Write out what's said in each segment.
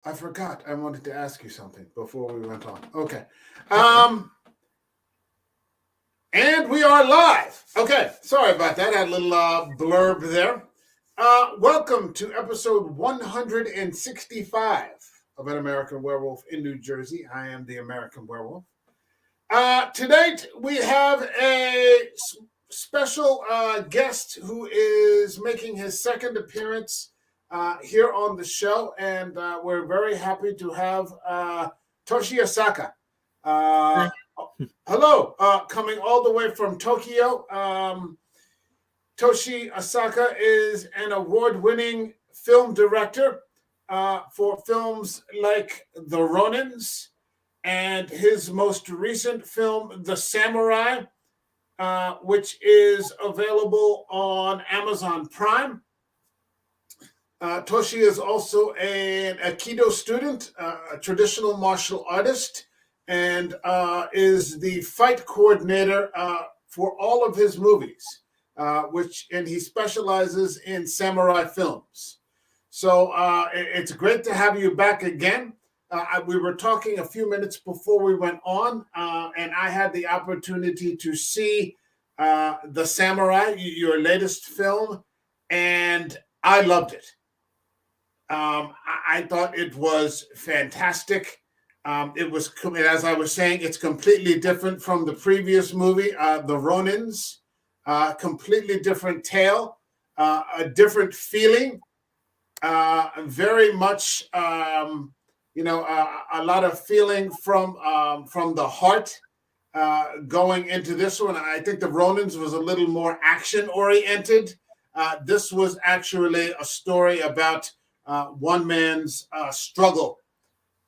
I forgot. I wanted to ask you something before we went on. Okay. Okay. Um, and we are live. Okay. Sorry about that. I had a little blurb there. Welcome to episode 165 of An American Werewolf in New Jersey. I am the American Werewolf. Today we have a special guest who is making his second appearance here on the show, and we're very happy to have Toshi Asaka. Uh, Hi. Hello, coming all the way from Tokyo. Toshi Asaka is an award-winning film director for films like The Ronins, and his most recent film, The Samurai, which is available on Amazon Prime. Toshi is also an Aikido student, a traditional martial artist, and is the fight coordinator for all of his movies, and he specializes in samurai films. So it's great to have you back again. We were talking a few minutes before we went on, and I had the opportunity to see The Samurai, your latest film, and I loved it. I thought it was fantastic. It was, as I was saying, it's completely different from the previous movie, The Ronins. Completely different tale, a different feeling, very much, a lot of feeling from the heart going into this one. I think the Ronins was a little more action oriented. This was actually a story about one man's struggle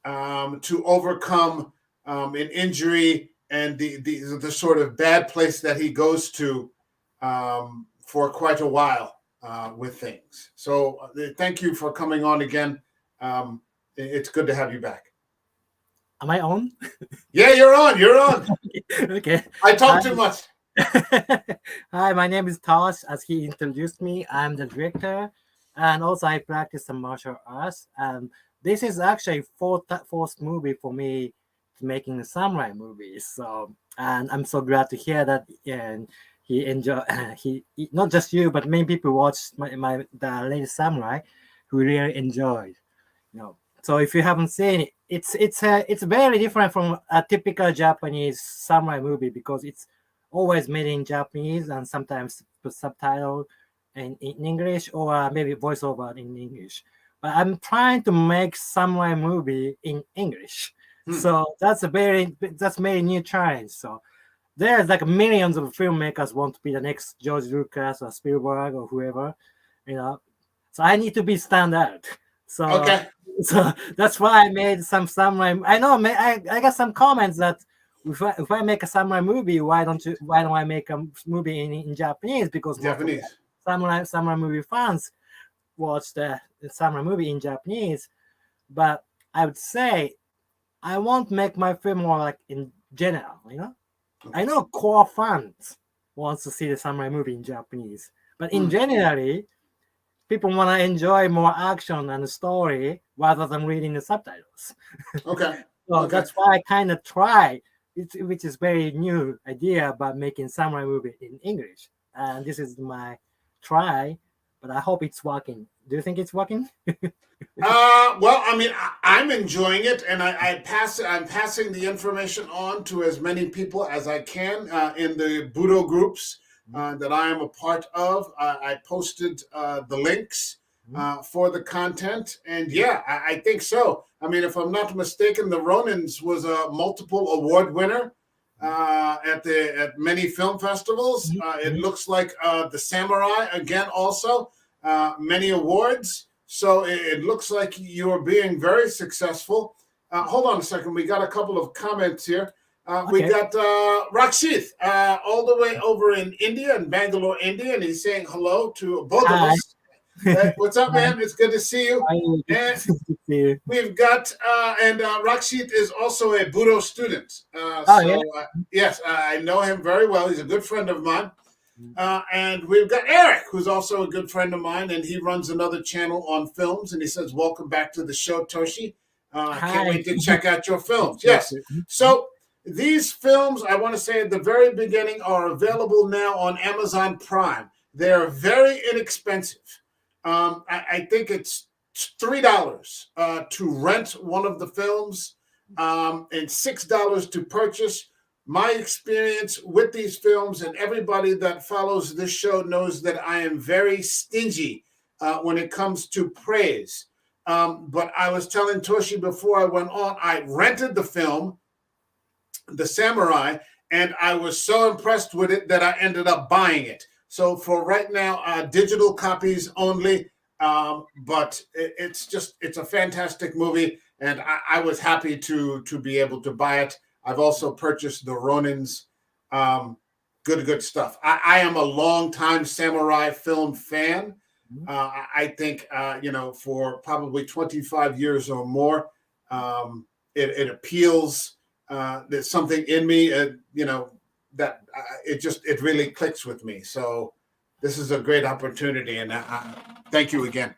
to overcome an injury and the sort of bad place that he goes to for quite a while with things. So thank you for coming on again. It's good to have you back. Am I on? Yeah, you're on. You're on. Okay. I Hi. talk too much. Hi, my name is Tosh. As he introduced me, I'm the director, and also I practice some martial arts. This is actually fourth movie for me making a samurai movie. So, and I'm so glad to hear that. And he enjoy not just you, but many people watched the latest samurai, who really enjoyed. So if you haven't seen it, it's very different from a typical Japanese samurai movie because it's always made in Japanese and sometimes put subtitle in English or maybe voiceover in English. But I'm trying to make samurai movie in English. So that's very new challenge. So there's like millions of filmmakers want to be the next George Lucas or Spielberg or whoever, So I need to be stand out. Okay. So that's why I made some samurai. I know I got some comments that if I make a samurai movie, why don't I make a movie in Japanese? Because Japanese. samurai movie fans watch the samurai movie in Japanese. But I would say I won't make my film more like in general, Okay. I know core fans wants to see the samurai movie in Japanese, but in generally, people want to enjoy more action and story rather than reading the subtitles. Okay. So that's why I kind of try, which is very new idea about making samurai movie in English. And this is my try, but I hope it's working. Do you think it's working? Well, I mean, I'm enjoying it, and I'm passing the information on to as many people as I can in the Budo groups that I am a part of. I posted the links for the content, and yeah, I think so. I mean, if I'm not mistaken, The Ronins was a multiple award winner at many film festivals. It looks like The Samurai again also many awards. So it looks like you're being very successful. Hold on a second. We got a couple of comments here. We got Rakshith all the way over in India, in Bangalore, India, and he's saying hello to both of us. Hey, what's up, man? It's good to see you. And we've got, Rakshith is also a Budo student. Yes, I know him very well. He's a good friend of mine. And we've got Eric, who's also a good friend of mine, and he runs another channel on films. And he says, "Welcome back to the show, Toshi." I can't Hi. wait to check out your films. Yes, Yes. So these films, I want to say at the very beginning, are available now on Amazon Prime. They're very inexpensive. I think it's $3 to rent one of the films, and $6 to purchase. My experience with these films, and everybody that follows this show knows that I am very stingy when it comes to praise. But I was telling Toshi before I went on, I rented the film, The Samurai, and I was so impressed with it that I ended up buying it. So for right now, digital copies only. But it's a fantastic movie, and I was happy to be able to buy it. I've also purchased the Ronins. Um, good stuff. I am a long-time samurai film fan. I think for probably 25 years or more, it appeals. There's something in me, that it really clicks with me. So this is a great opportunity, and thank you again.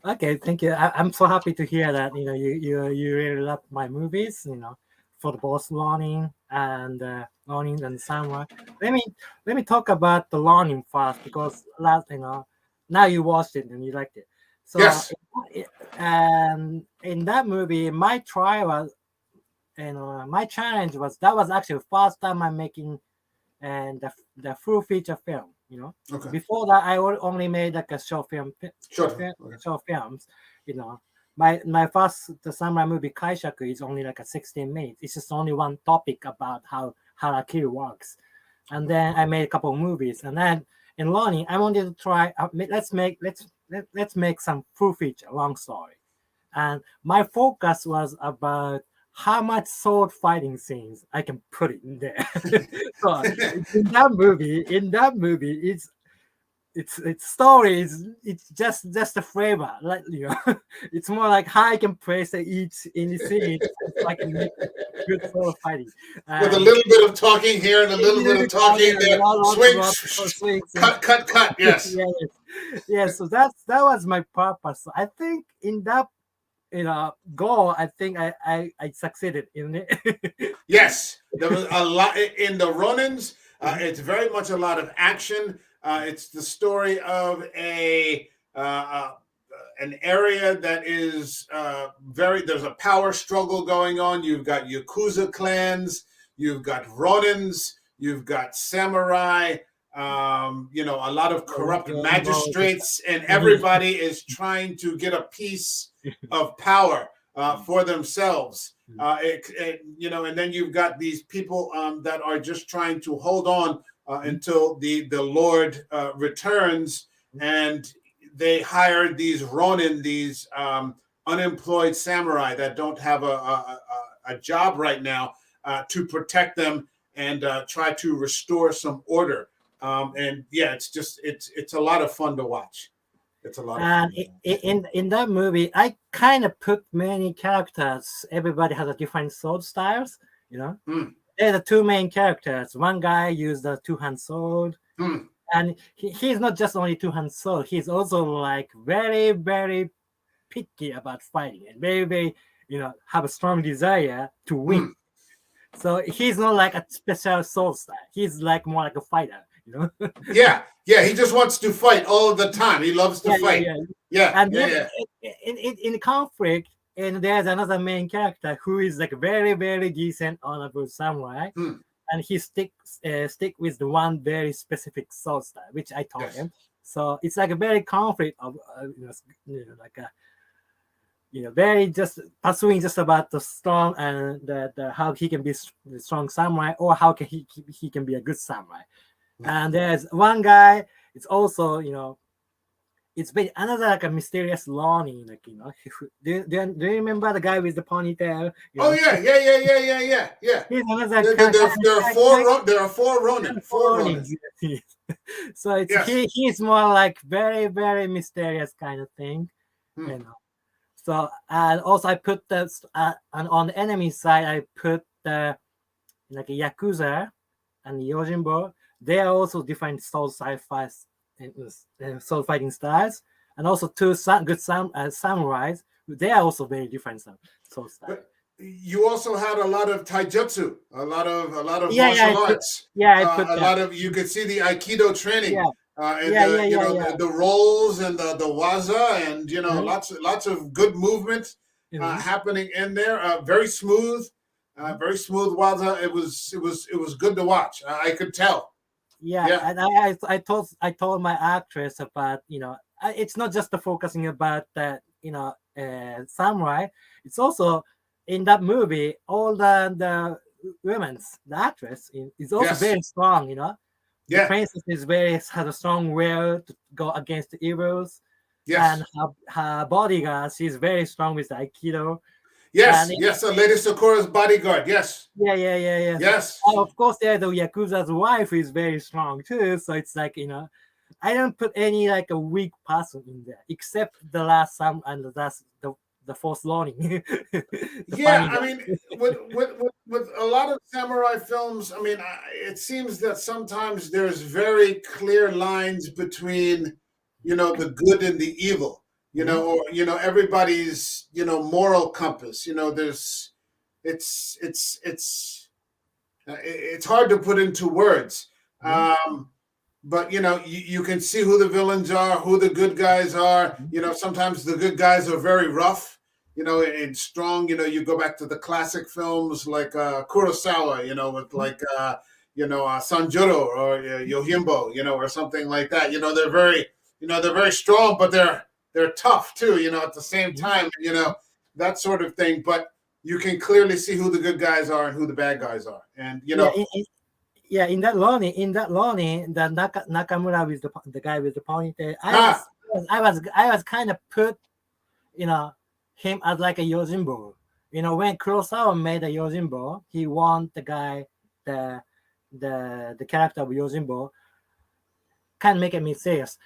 Okay, thank you. I'm so happy to hear that you really love my movies. For both Learning and Samurai. Let me let me talk about the Learning first because now you watched it and you liked it. So Yes. and in that movie, my try was my challenge was that was actually the first time I'm making and the full feature film. Okay. Before that, I only made like a short Short film. Okay. short films. My first the samurai movie Kaishaku is only like a 16 minutes. It's just only one topic about how harakiri works, and then I made a couple of movies, and then in Learning, I wanted to try. Let's make some full feature long story, and my focus was about how much sword fighting scenes I can put in there. So in that movie, its story is it's just a flavor, like it's more like how I can place each in scene so I can make good sword fighting. With a And little bit of talking here and a little bit of talking there. Swing, swings. cut. Yes. Yeah, yes. So that was my purpose. I think in that goal, I think I succeeded in it. Yes, there was a lot in the Ronins. It's very much a lot of action. It's the story of an area that is there's a power struggle going on. You've got Yakuza clans, you've got Ronins, you've got samurai, a lot of corrupt magistrates, and everybody is trying to get a piece of power for themselves. And then you've got these people that are just trying to hold on until the Lord returns, and they hire these Ronin, these unemployed samurai that don't have a job right now, to protect them and try to restore some order. And yeah, it's a lot of fun to watch. It's a lot of fun. And in that movie, I kind of put many characters. Everybody has a different sword styles. They're the two main characters. One guy used a two-hand sword, and he's not just only two-hand sword. He's also like very, very picky about fighting and very, very, have a strong desire to win. So he's not like a special sword style. He's like more like a fighter. Yeah, he just wants to fight all the time. He loves to fight. And in conflict, and there's another main character who is like very, very decent, honorable samurai, and he stick with the one very specific sword style, which I taught him. So it's like a very conflict of very just pursuing just about the strong and the how he can be the strong samurai, or how can he can be a good samurai. And there's one guy. It's also it's been another like a mysterious Lonnie. Do you remember the guy with the ponytail? Oh yeah. He's another. There are four Ronin. Four Ronin. So he's more like very, very mysterious kind of thing. So and also I put and on the enemy side I put the like a Yakuza and Yojimbo. They are also different soul fighting styles, and also two good samurais they are also very different so style. But you also had a lot of taijutsu, a lot of Yeah, yeah, martial arts, I put a that. lot of you could see the aikido Yeah, training, and yeah, yeah, the you yeah, know yeah. the rolls and the waza, and Mhm, lots of good movement mhm, happening in there. mhm. Very smooth waza. It was good to watch. I could tell. Yeah, Yeah. and I told my actress about, it's not just the focusing about the, samurai. It's also in that movie all the women's the actress is also Yes. very strong. The Yeah. princess is very has a strong will to go against the evils, and Yes. her bodyguard, she's very strong with the aikido. And Yes. Yes. Lady Sakura's bodyguard. Yes. yeah, yeah, yeah, yes. Yes. Of course, yeah, the Yakuza's wife is very strong too. So it's like, I don't put any like a weak person in there, except the last some and that's the fourth learning. The Yeah, funny I guy. mean, with a lot of samurai films, I mean, it seems that sometimes there's very clear lines between, the good and the evil, Mhm, or everybody's, moral compass. It's hard to put into words. mhm, But you can see who the villains are, who the good guys are. mhm, Sometimes the good guys are very rough, and strong. You go back to the classic films like Kurosawa, with like Sanjuro or Yojimbo, or something like that. They're very strong, but they're tough too. At the same mhm. time, that sort of thing. But you can clearly see who the good guys are and who the bad guys are, and Yeah, yeah, in that learning, the Nakamura with the guy with the ponytail, ah, I was kind of put, you know, him as like a Yojimbo. When Kurosawa made a Yojimbo, he want the guy, the the character of Yojimbo, can make me serious.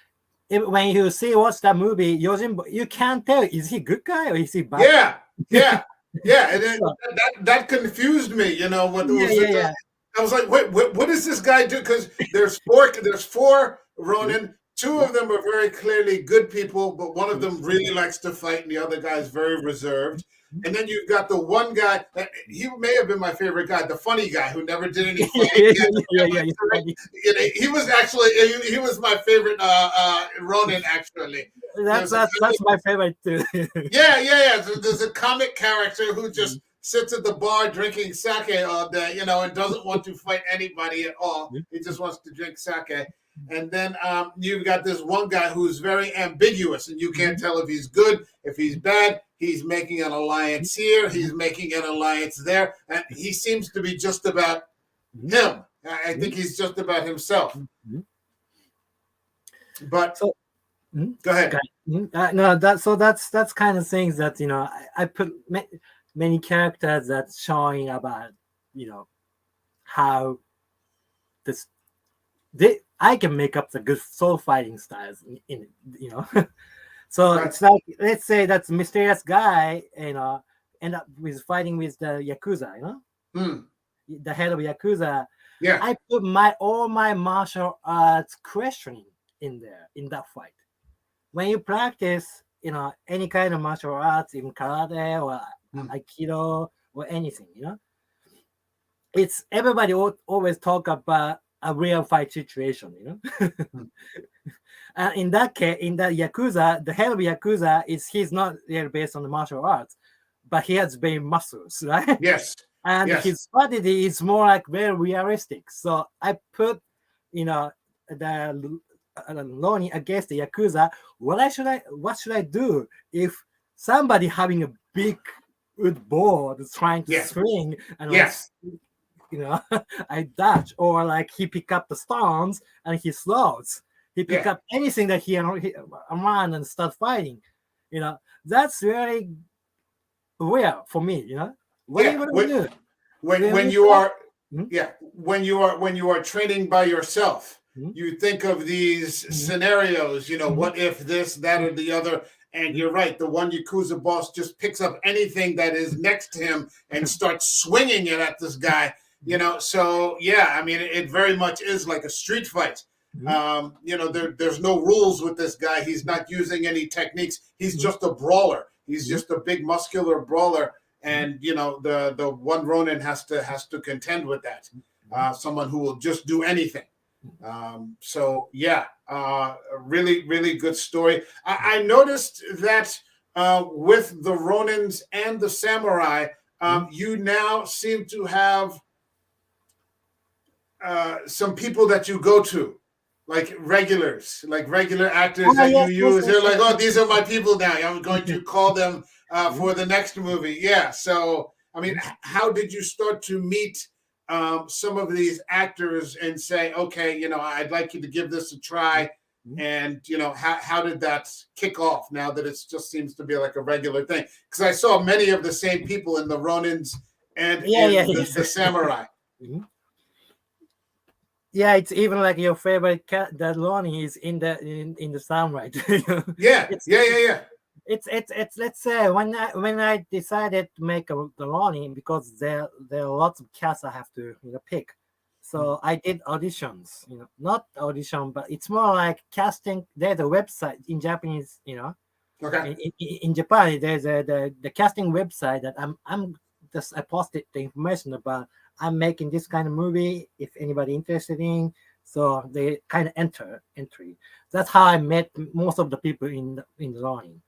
When you watch that movie, Yojimbo, you can't tell is he good guy or is he bad yeah, guy. yeah, yeah, and So that confused me. What it yeah, was. yeah, yeah. I was like, wait, what does this guy do? Because there's four Mhm, Ronin. Two mhm, of them are very clearly good people, but one of mhm, them really likes to fight, and the other guy is very mhm, reserved. mhm. And then you've got the one guy. He may have been my favorite guy, the funny guy who never did any Yeah, fighting. yeah, He had yeah, never yeah, it's funny. he was actually he was my favorite Ronin. Actually, That's there's a that's that's my favorite too. yeah, yeah, yeah. There's a comic character who just sits at the bar drinking sake all day, and doesn't want to fight anybody at all. He just wants to drink sake. And then you've got this one guy who's very ambiguous, and you can't tell if he's good, if he's bad. He's making an alliance here, he's making an alliance there, and he seems to be just about him. I think he's just about himself. But So mhm, go ahead. okay. No, that's kind of things that I put many characters that's showing about how this I can make up the good soul fighting styles in it, So Right. it's like, let's say that's mysterious guy, end up with fighting with the Yakuza, Hmm. the head of Yakuza. Yeah. I put all my martial arts questioning in there in that fight. When you practice, any kind of martial arts, even karate or Hmm. aikido or anything, it's everybody always talk about a real fight situation, Hmm. And in that case, in that Yakuza, the head of Yakuza he's not really based on the martial arts, but he has big muscles, right? Yes. And Yes. his strategy is more like very realistic. So I put, the Loni against the Yakuza. What should I do if somebody having a big wood board is trying to Yeah. swing and like, Yes. I dodge, or like he pick up the stones and he slows. He pick Yeah. up anything that he around and start fighting. That's really rare for me. What are you Yeah. gonna do? When Really? you are Mhm, yeah when you are training by yourself, mhm, you think of these mhm, scenarios. mhm, What if this, that, or the other? And mhm, you're right. The one Yakuza boss just picks up anything that is next to him and starts swinging it at this guy. So yeah, I mean, it very much is like a street fight. mhm, There's no rules with this guy. He's not using any techniques. He's mhm, just a brawler. He's just a big muscular brawler, and the one Ronin has to contend with that. Someone who will just do anything. So yeah, really, really good story. I noticed that with the Ronins and the samurai, you now seem to have some people that you go to, like regulars, like regular actors Oh that you yes, yes, use. yes, They're like, yes, oh, yes, these are my people now. I'm going to call them Mhm. for the next movie. Yeah. So, I mean, Mhm. how did you start to meet some of these actors and say, okay, I'd like you to give this a try? Mhm. And how did that kick off? Now that it just seems to be like a regular thing, because I saw many of the same people in the Ronins and Yeah, yeah, in yes. the samurai. Mhm. Yeah, it's even like your favorite cat, that Lonnie is in the sound, right? Yeah, it's yeah, yeah, yeah. it's let's say when I decided to make the Lonnie, because there are lots of cats I have to pick. So I did auditions, not audition, but it's more like casting. There's a website in Japanese, Okay. in Japan. There's the casting website that I'm just I posted the information about. I'm making this kind of movie. If anybody interested in, so they kind of entry. That's how I met most of the people in the line.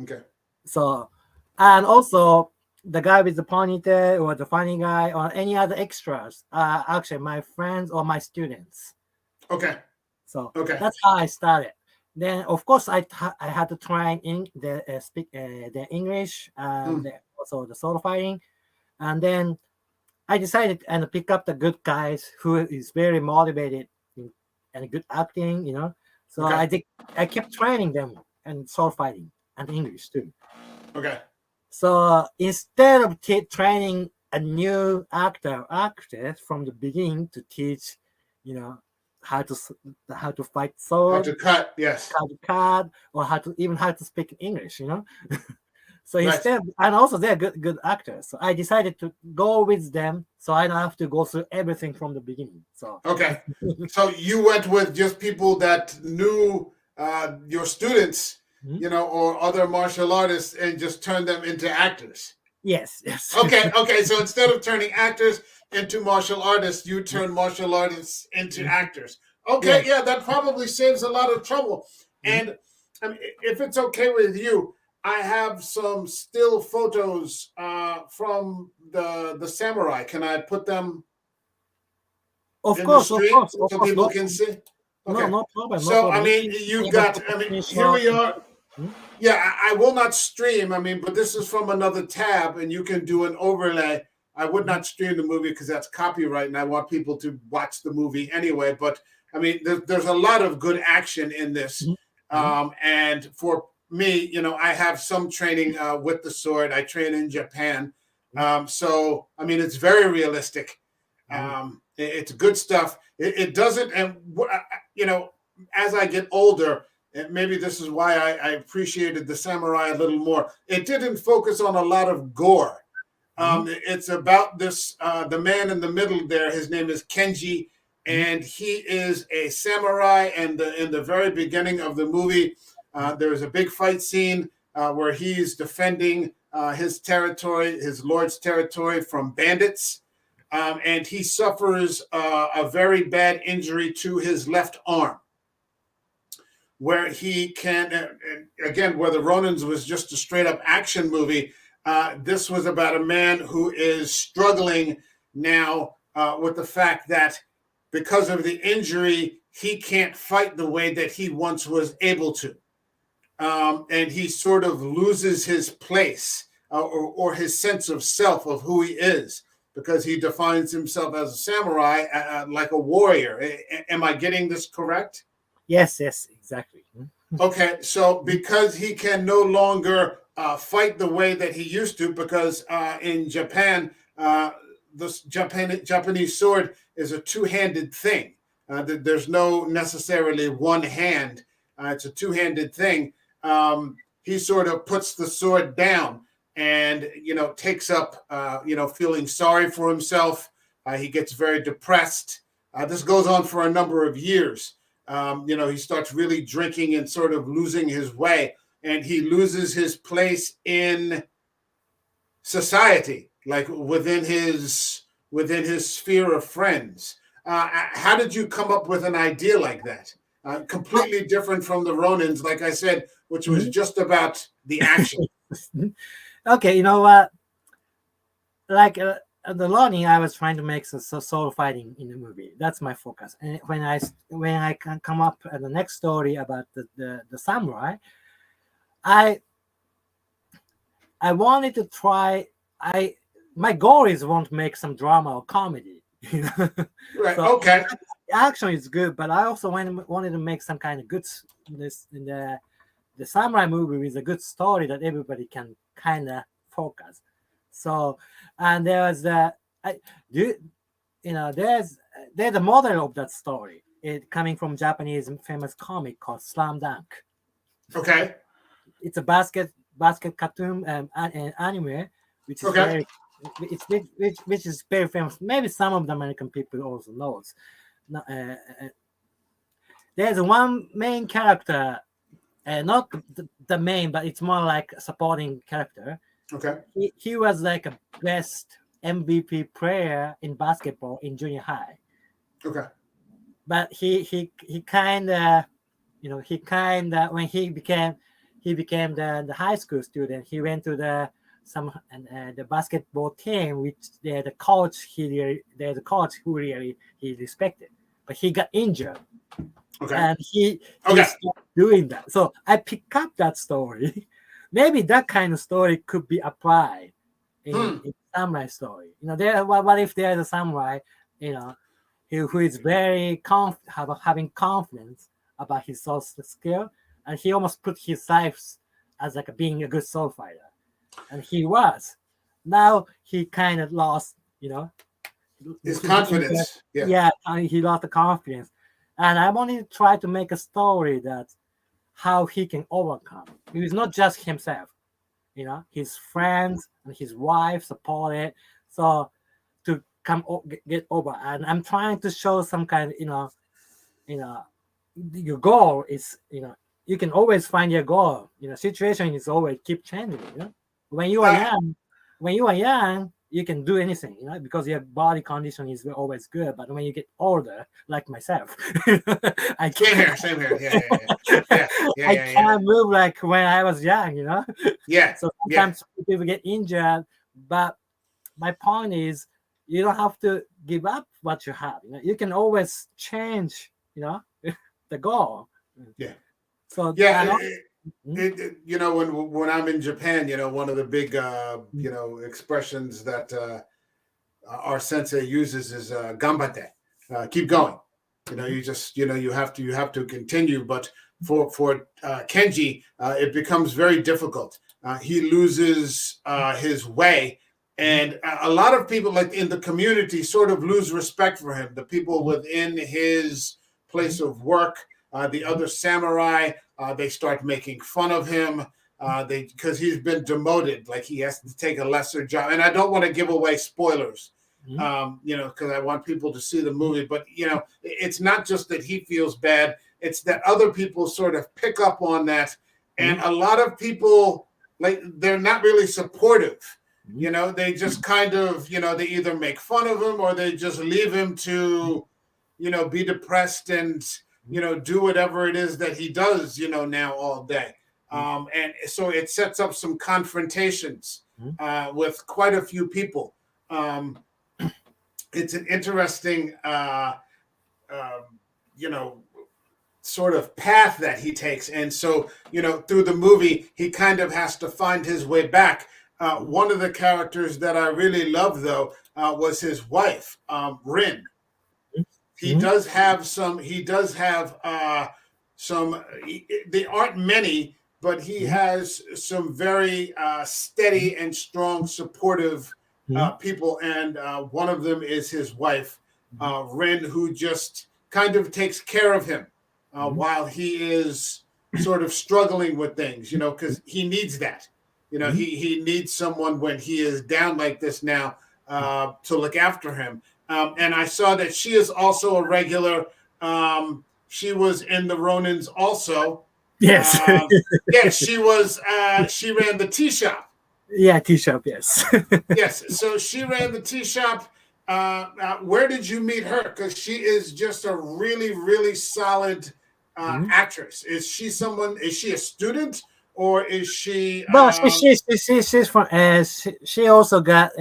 Okay. So, and also the guy with the ponytail or the funny guy or any other extras are actually my friends or my students. Okay. So Okay. that's how I started. Then of course I had to try in the speak the English and Mm, also the solo fighting, and then I decided and pick up the good guys who is very motivated and good acting. So okay. I kept training them and solo fighting and English too. Okay. So instead of training a new actress from the beginning to teach, you know, how to how to fight How sword, to cut? Yes. how to cut, or how to speak English. So Right. instead, and also they're good actors. So I decided to go with them, so I don't have to go through everything from the beginning. So Okay. So you went with just people that knew your students, Mhm. or other martial artists, and just turned them into actors. Yes, yes. Okay. Okay. So instead of turning actors into martial artists, you turn martial artists into actors. Okay. Yes. Yeah, that probably saves a lot of trouble. Mhm. And I mean, if it's okay with you, I have some still photos from the samurai. Can I put them in the Of stream course, of so course. people No, can see? no, Okay. no problem, no So, I problem. You mean, can you've able got, to I mean, here screenshot. we are. Mhm. Yeah, I will not stream. I mean, but this is from another tab and you can do an overlay. I would Mhm. not stream the movie because that's copyright and I want people to watch the movie anyway. But I mean, there's a lot of good action in this. Mhm. Mhm. And for me, I have some training with the sword. I train in Japan. So, I mean, it's very realistic. Mhm. It's good stuff. It doesn't, and as I get older, and maybe this is why I appreciated the samurai a little more. It didn't focus on a lot of gore. Mhm. It's about this the man in the middle there. His name is Kenji, Mhm. and he is a samurai. And in the very beginning of the movie, there is a big fight scene where he's defending his territory, his lord's territory, from bandits. And he suffers a very bad injury to his left arm, where he can, and again, where the Ronins was just a straight up action movie. This was about a man who is struggling now with the fact that because of the injury, he can't fight the way that he once was able to. And he sort of loses his place or his sense of self, of who he is, because he defines himself as a samurai, like a warrior. Am I getting this correct? Yes, yes, exactly. Mhm. Okay, so because he can no longer fight the way that he used to, because in Japan, this Japanese sword is a two-handed thing. There's no necessarily one hand. It's a two-handed thing. He sort of puts the sword down and takes up feeling sorry for himself. He gets very depressed. This goes on for a number of years. He starts really drinking and sort of losing his way. and he loses his place in society, like within his sphere of friends. How did you come up with an idea like that? Completely different from the Ronins, like I said, which was Mhm. just about the action. Okay, you know what? Like the learning, I was trying to make soul fighting in the movie. That's my focus. And when I can come up at the next story about the samurai, I I wanted to try. I My goal is want to make some drama or comedy. You know, Right. so Okay. action is good, but I also wanted to make some kind of good this in the samurai movie is a good story that everybody can kind of focus. So, and there's I do you know there's a model of that story. It coming from Japanese famous comic called Slam Dunk. Okay. It's a basket cartoon anime, which is Okay. very which is very famous. Maybe some of the American people also knows. No, there's one main character, not the main, but it's more like a supporting character. Okay. He was like a best MVP player in basketball in junior high, Okay. but he kind of he kind of when he became the high school student, he went to the basketball team, which they're the coach who really he respected, but he got injured Okay. and he Okay. stopped doing that. So I pick up that story. Maybe that kind of story could be applied Hmm. in samurai story. What if there's a samurai, you know, who is very having confidence about his soul skill, and he almost put his life as like being a good soul fighter, and he was. Now he kind of lost, His he injured, confidence. Yeah. yeah, and he lost the confidence. And I wanted to try to make a story that how he can overcome. It was not just himself, his friends and his wife supported. So to get over, and I'm trying to show some kind of, you know, your goal is, you can always find your goal. Situation is always keep changing. When you are Uh, young, when you are young, you can do anything, because your body condition is always good. But when you get older, like myself, I Same can't, here. Same here. Yeah. Yeah. Yeah. Yeah. Yeah. I Yeah. Yeah. can't move like when I was young. Yeah. So Yeah. sometimes people get injured, but my point is you don't have to give up what you have. You can always change, the goal. Yeah. So Yeah. and also, mm, When I'm in Japan, one of the big expressions that our sensei uses is "gambate," keep going. mm, You just you have to continue. But for Kenji, it becomes very difficult. He loses his way, mm, and a lot of people, like in the community, sort of lose respect for him. The people mm, within his place mm, of work, the mm, other samurai, they start making fun of him. They because he's been demoted, like he has to take a lesser job. And I don't want to give away spoilers, mm, because I want people to see the movie. But it's not just that he feels bad; it's that other people sort of pick up on that, and mm, a lot of people, like, they're not really supportive. mm, They just kind of, they either make fun of him or they just leave him to, be depressed and mm, do whatever it is that he does, now all day. mm, And so it sets up some confrontations mm, with quite a few people. Um, it's an interesting, uh, you know, sort of path that he takes. And so, through the movie, he kind of has to find his way back. mm, One of the characters that I really love, though, was his wife, Rin. He mm, does have some. He does have some. They aren't many, but he mm, has some very mm, steady and strong, supportive mm, people, and one of them is his wife, mm, Ren, who just kind of takes care of him mm, while he is sort of struggling with things. Because he needs that. mm, He needs someone when he is down like this now to look after him. And I saw that she is also a regular. She was in the Ronins also. Yes. Yeah, she was. She ran the tea shop. Yeah, tea shop. Yes. Yes, so she ran the tea shop. Where did you meet her? Because she is just a really, really solid Mhm. actress. Is she someone? Is she a student or is she? But she's from she also got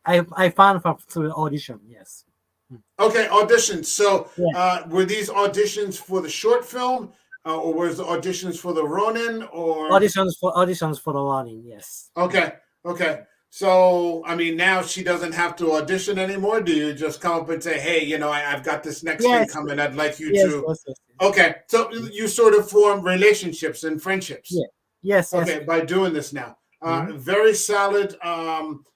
I found from through audition. Yes. Mm. Okay, auditions. So Yeah. were these auditions for the short film, or was the auditions for the Ronin? Or Auditions for the learning. Yes. okay, okay. So I mean, now she doesn't have to audition anymore. Do you just come up and say, "Hey, I've got this next thing Yes. coming. I'd like you Yes. to." Yes. Yes. Okay, so you sort of form relationships and friendships. Yeah. Yes. Yes. Okay, by doing this now, Mhm. very solid.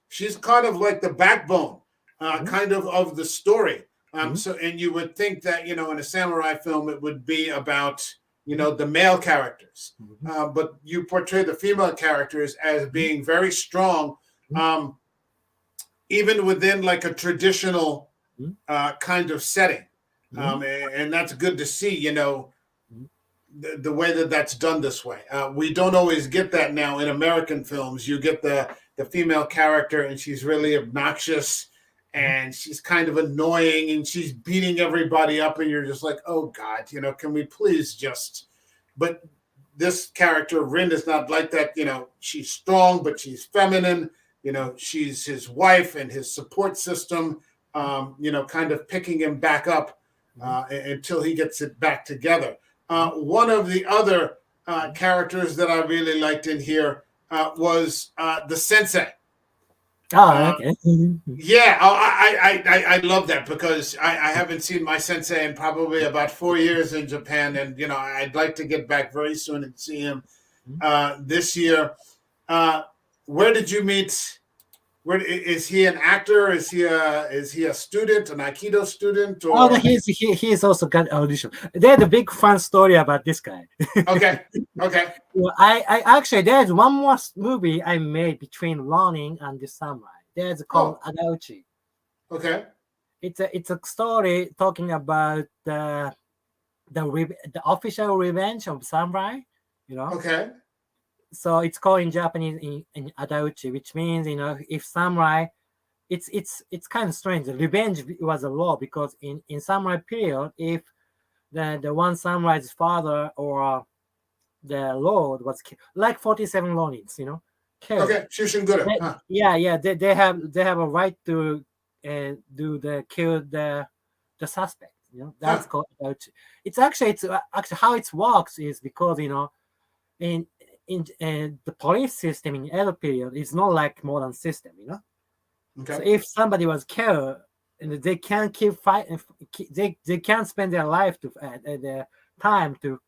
She's kind of like the backbone, Mhm. kind of the story. Mhm. So, and you would think that in a samurai film it would be about Mhm. the male characters, Mhm. but you portray the female characters as Mhm. being very strong, Mhm. um, even within like a traditional Mhm. kind of setting, Mhm. and that's good to see. Mhm. The way that that's done this way. We don't always get that now in American films. You get the female character, and she's really obnoxious, Mhm. and she's kind of annoying, and she's beating everybody up, and you're just like, oh God, can we please just? But this character Rin is not like that. She's strong, but she's feminine. She's his wife and his support system. Kind of picking him back up Mhm. until he gets it back together. One of the other Mhm. characters that I really liked in here was the sensei. Oh, Uh, okay. yeah, I love that because I haven't seen my sensei in probably about 4 years in Japan, and I'd like to get back very soon and see him this year. Uh, where did you meet? Where is he an actor? Is he a student, an Aikido student, Oh, no, or he's also got audition. There's a big fun story about this guy. okay, okay, Well, I actually there's one more movie I made between Ronin and the Samurai. There's called oh, Adauchi. okay, It's a story talking about the official revenge of samurai. You know, okay, so it's called in Japanese in Adauchi, which means if samurai. It's kind of strange. The revenge was a law because in samurai period, if the one samurai's father or the lord was like 47 lonins, killed. okay. Shushingura, huh? Yeah, they have a right to do the kill the suspect. That's Huh? called adultery. It's actually how it works is because in the police system in Edo period is not like modern system. So Okay, if somebody was killed, and they can't keep fighting, they can't spend their life their time to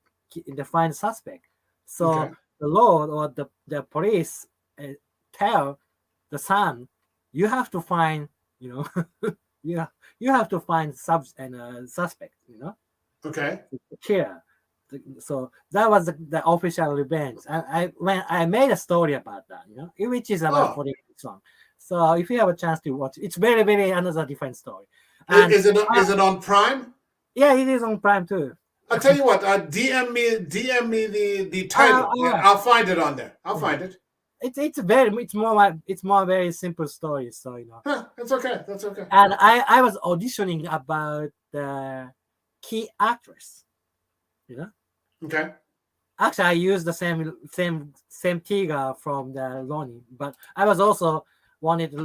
find suspect. So okay, the Lord or the police uh, tell the son, you have to find, you know, you you have to find suspect, okay. killer. So that was the official revenge. When I made a story about that, which is about Oh, 40 minutes long. So if you have a chance to watch, it's very, very another different story. I- And is it uh, is it on Prime? yeah, it is on Prime too. I'll tell you what. DM me the title. All right. I'll find it on there. I'll Mhm. find it. It's more very simple story. So Huh? That's okay. That's okay. and I was auditioning about the key actress. You know, Okay. actually I used the same Tiga from the Lonnie, but I was also wanted to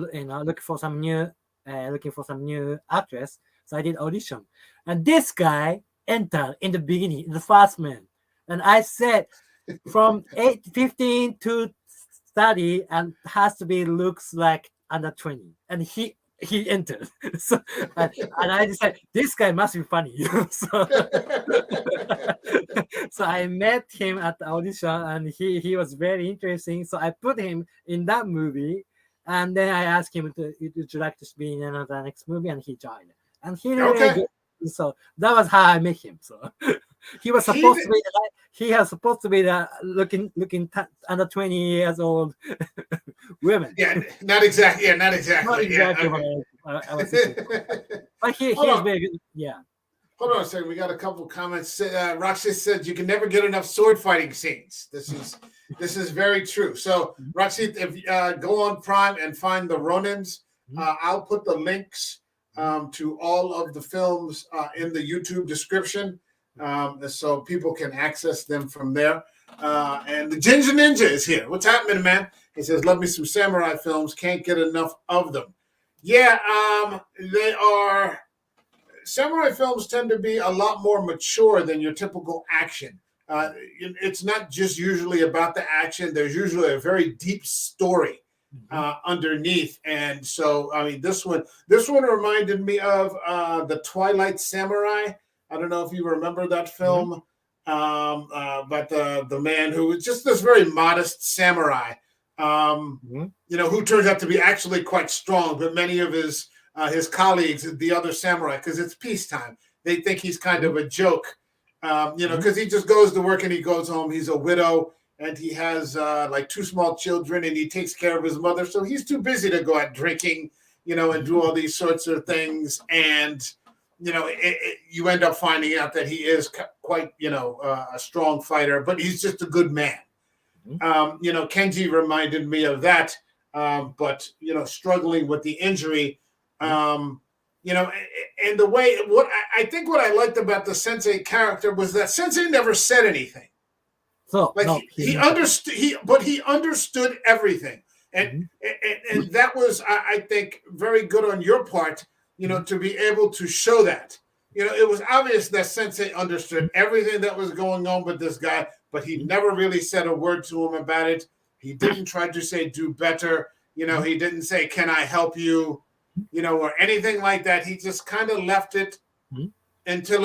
looking for some new actress. So I did audition, and this guy entered in the beginning, the first man, and I said from 8:15 to 30 and has to be looks like under 20, and he entered. So and I decided this guy must be funny. So so I met him at the audition, and he was very interesting. So I put him in that movie, and then I asked him would you like to be in another next movie, and he joined. And he really Okay. good. So that was how I met him. So he was He supposed to be he was supposed to be the looking under 20 years old women. yeah, not exactly. Yeah, not Not exactly. Yeah. exactly what Okay. I was thinking. But Hold he's on. very good. Yeah. Hold on a second. We got a couple comments. Roxy said you can never get enough sword fighting scenes. This is very true. So Roxy, if go on Prime and find the Ronins, I'll put the links to all of the films in the YouTube description, so people can access them from there. And the Ginger Ninja is here. What's happening, man? He says, "Love me some samurai films. Can't get enough of them." Yeah, they are. Samurai films tend to be a lot more mature than your typical action. It's not just usually about the action. There's usually a very deep story underneath, and so I mean, this one reminded me of the Twilight Samurai. I don't know if you remember that film, but the man who was just this very modest samurai, who turns out to be actually quite strong, but many of his colleagues, the other samurai, because it's peacetime, they think he's kind of a joke, because he just goes to work and he goes home. He's a widow and he has like 2 small children and he takes care of his mother. So he's too busy to go out drinking, and do all these sorts of things. And, you end up finding out that he is quite, a strong fighter, but he's just a good man. Kenji reminded me of that, but, struggling with the injury. And the way what I liked about the Sensei character was that Sensei never said anything. So like no, he understood, he understood everything, and that was I think very good on your part, to be able to show that. It was obvious that Sensei understood everything that was going on with this guy, but he never really said a word to him about it. He didn't try to say do better. He didn't say, "Can I help you?" Or anything like that. He just kind of left it until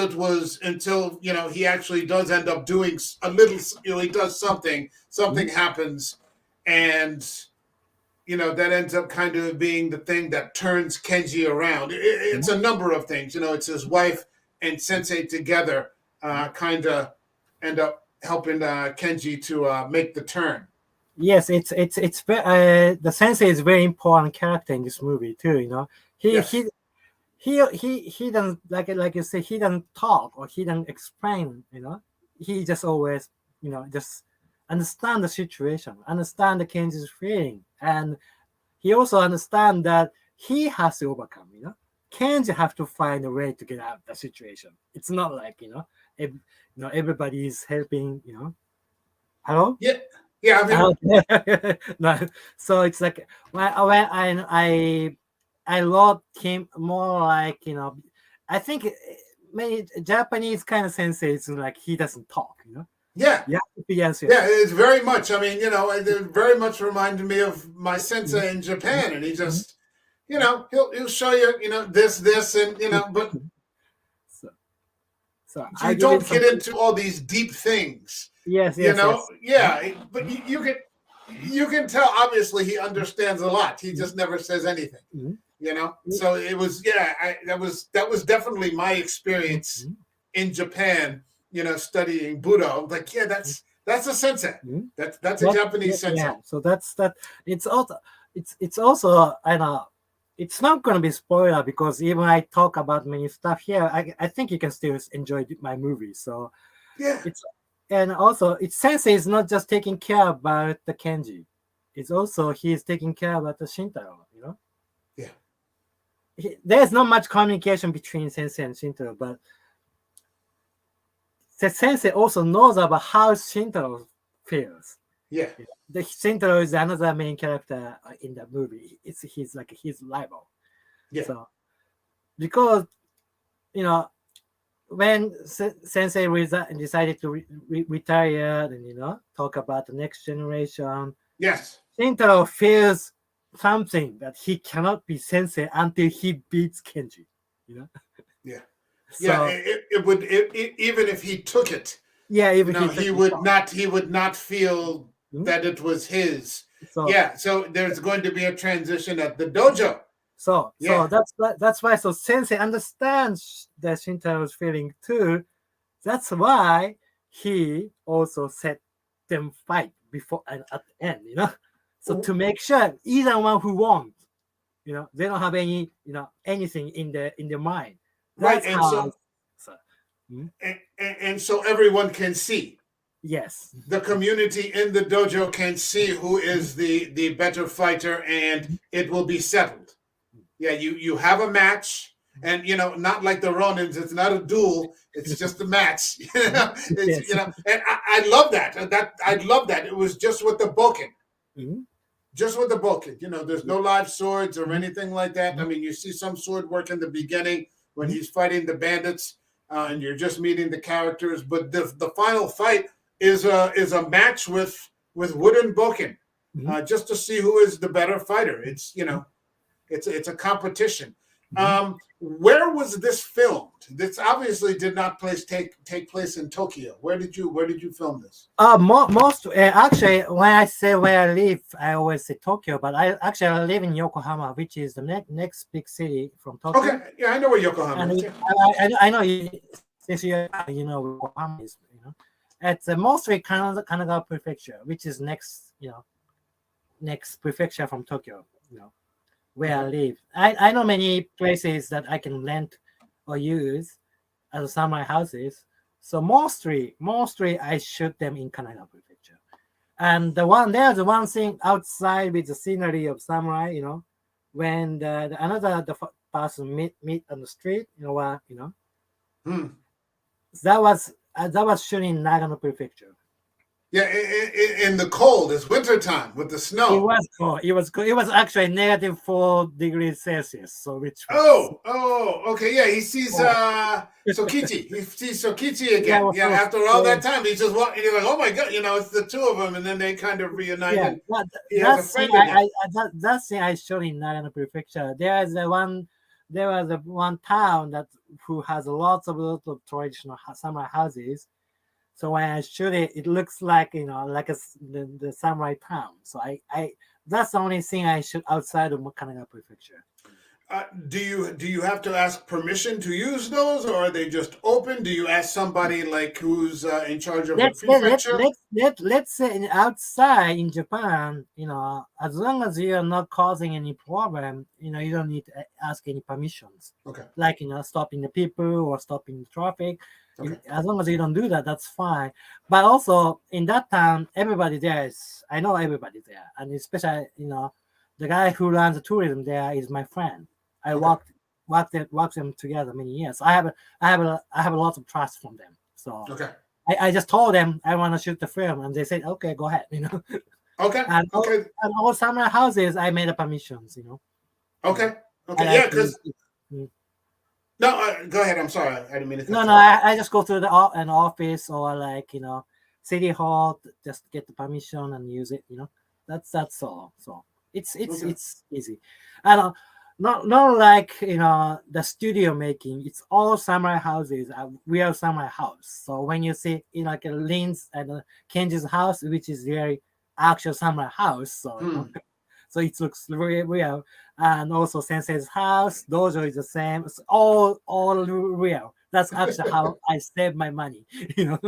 he actually does end up doing a little, he does something happens, and, that ends up kind of being the thing that turns Kenji around. It's a number of things, it's his wife and Sensei together kind of end up helping Kenji to make the turn. Yes, it's the Sensei is very important character in this movie too. He doesn't like you say, he doesn't talk or he doesn't explain. He just always just understand the situation, understand the Kenji's feeling, and he also understand that he has to overcome. Kenji have to find a way to get out of the situation. It's not like everybody is helping. Hello. Yeah. Yeah, no, so it's like when I wrote him more like I think maybe Japanese kind of sensei is like he doesn't talk. Yeah. Yeah. Yes. Yeah, it's very much. I mean, it very much reminded me of my sensei in Japan, and he just, he'll show you, this, and but. So you don't get into all these deep things. Yes. Yeah, but you can tell obviously he understands a lot. He just never says anything. So it was that was definitely my experience in Japan. Studying Budo. Like that's a sensei. That's a Japanese sensei. Yeah. So that's that. It's also I know. It's not going to be spoiler because even I talk about many stuff here, I think you can still enjoy my movie. So yeah, and also it's Sensei is not just taking care about the Kenji, it's also he's taking care about the Shintaro. Yeah, there's not much communication between Sensei and Shintaro, but the Sensei also knows about how Shintaro feels. Yeah. The Shintaro is another main character in the movie. He's like his rival. Yeah. So because when Sensei decided to retire and talk about the next generation. Yes. Shintaro feels something that he cannot be Sensei until he beats Kenji. Yeah. So, yeah. It would even if he took it. Yeah. Even he would not. He would not feel that it was his. So there's going to be a transition at the dojo. So that's why. So Sensei understands that Shintaro's feeling too. That's why he also set them fight before and at the end. So to make sure either one who won, they don't have any anything in their mind. That's right. And how. Mhm. and so everyone can see. Yes. The community in the dojo can see who Mhm. is the better fighter, and Mhm. it will be settled. Yeah, you have a match, and not like the Ronins. It's not a duel. It's just a match. Mhm. It's Yes. and I love that. I love that. It was just with the Boken. Mhm. Just with the Boken. There's Yeah. no live swords or Mhm. anything like that. I Mhm. mean, you see some sword work in the beginning when Mhm. he's fighting the bandits, and Mhm. you're just meeting the characters. But the final fight is a match with wooden Boken, Mhm. just to see who is the better fighter. It's Mhm. it's a competition. Mhm. Where was this filmed? This obviously did not take place in Tokyo. Where did you film this? Most actually, when I say where I live, I always say Tokyo, but I live in Yokohama, which is the next big city from Tokyo. Okay, yeah, I know where Yokohama And is. Yeah. I know you, since you know where Yokohama is, it's mostly Kanagawa Prefecture, which is next prefecture from Tokyo. Where I Okay. live. I know many places that I can rent or use as samurai houses. So mostly I shoot them in Kanagawa Prefecture. And there's one thing outside with the scenery of samurai, when the person meet on the street, Hmm. that was shooting in Nagano Prefecture. Yeah, in the cold, it's winter time with the It snow. was cold. It was cold. It was actually -4 degrees Celsius, so which was Okay, yeah, he sees cold. Sokichi. He sees Sokichi Yeah, it again. was Yeah, so after all cold. that time, he's just walking. He's like, oh my god, it's the two of them, and then they kind of reunite, Yeah, and that he has that a scene friend again. that scene I showed in Nagano Prefecture. There was a one town that who has lots of traditional samurai houses. So when I shoot it, it looks like like the samurai town. So I that's the only thing I shoot outside of Kanagawa Prefecture. Do you have to ask permission to use those, or are they just open? Do you ask somebody like who's in charge of the let's let, let, prefecture? let, let, let's say outside in Japan, as long as you are not causing any problem, you don't need to ask any permissions, Okay, like stopping the people or stopping the traffic. okay, As long as you don't do that, that's fine. But also in that town, everybody there is, I know everybody there, and especially the guy who runs the tourism there is my friend. I okay, walked them together many years. I have a lot of trust from them. So okay, I just told them I want to shoot the film, and they said, "Okay, go ahead." okay, And okay, all summer houses, I made the permissions. You know, okay, I okay. Yeah, like to. because no, go ahead. I'm sorry, I didn't mean to No, cut no, you off. I just go to an office or like city hall, just get the permission and use it. That's all. So Okay. it's easy. I don't. Not like the studio making. It's all samurai houses. Real samurai house. So when you see like Lin's and Kenji's house, which is very actual samurai house, so Hmm. so it looks very real. And also Sensei's house, dojo is the same. It's all real. That's actually how I save my money. you know.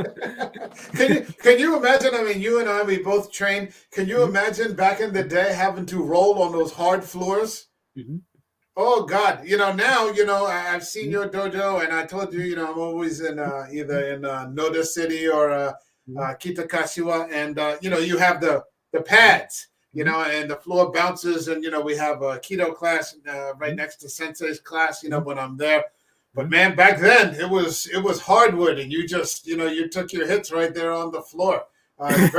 Can you imagine? I mean, you and I, we both trained. Can you Mhm, imagine back in the day having to roll on those hard floors? mhm, Oh God, now I've seen mhm, your dojo, and I told you, I'm always in either in Noda City or mhm, Kitakashiwa, and you have the mhm, pads, mhm, and the floor bounces, and we have a keto class right mhm, next to Sensei's class, mhm, when I'm there. But mhm. man, back then it was hardwood, and you just you took your hits right there on the floor. It's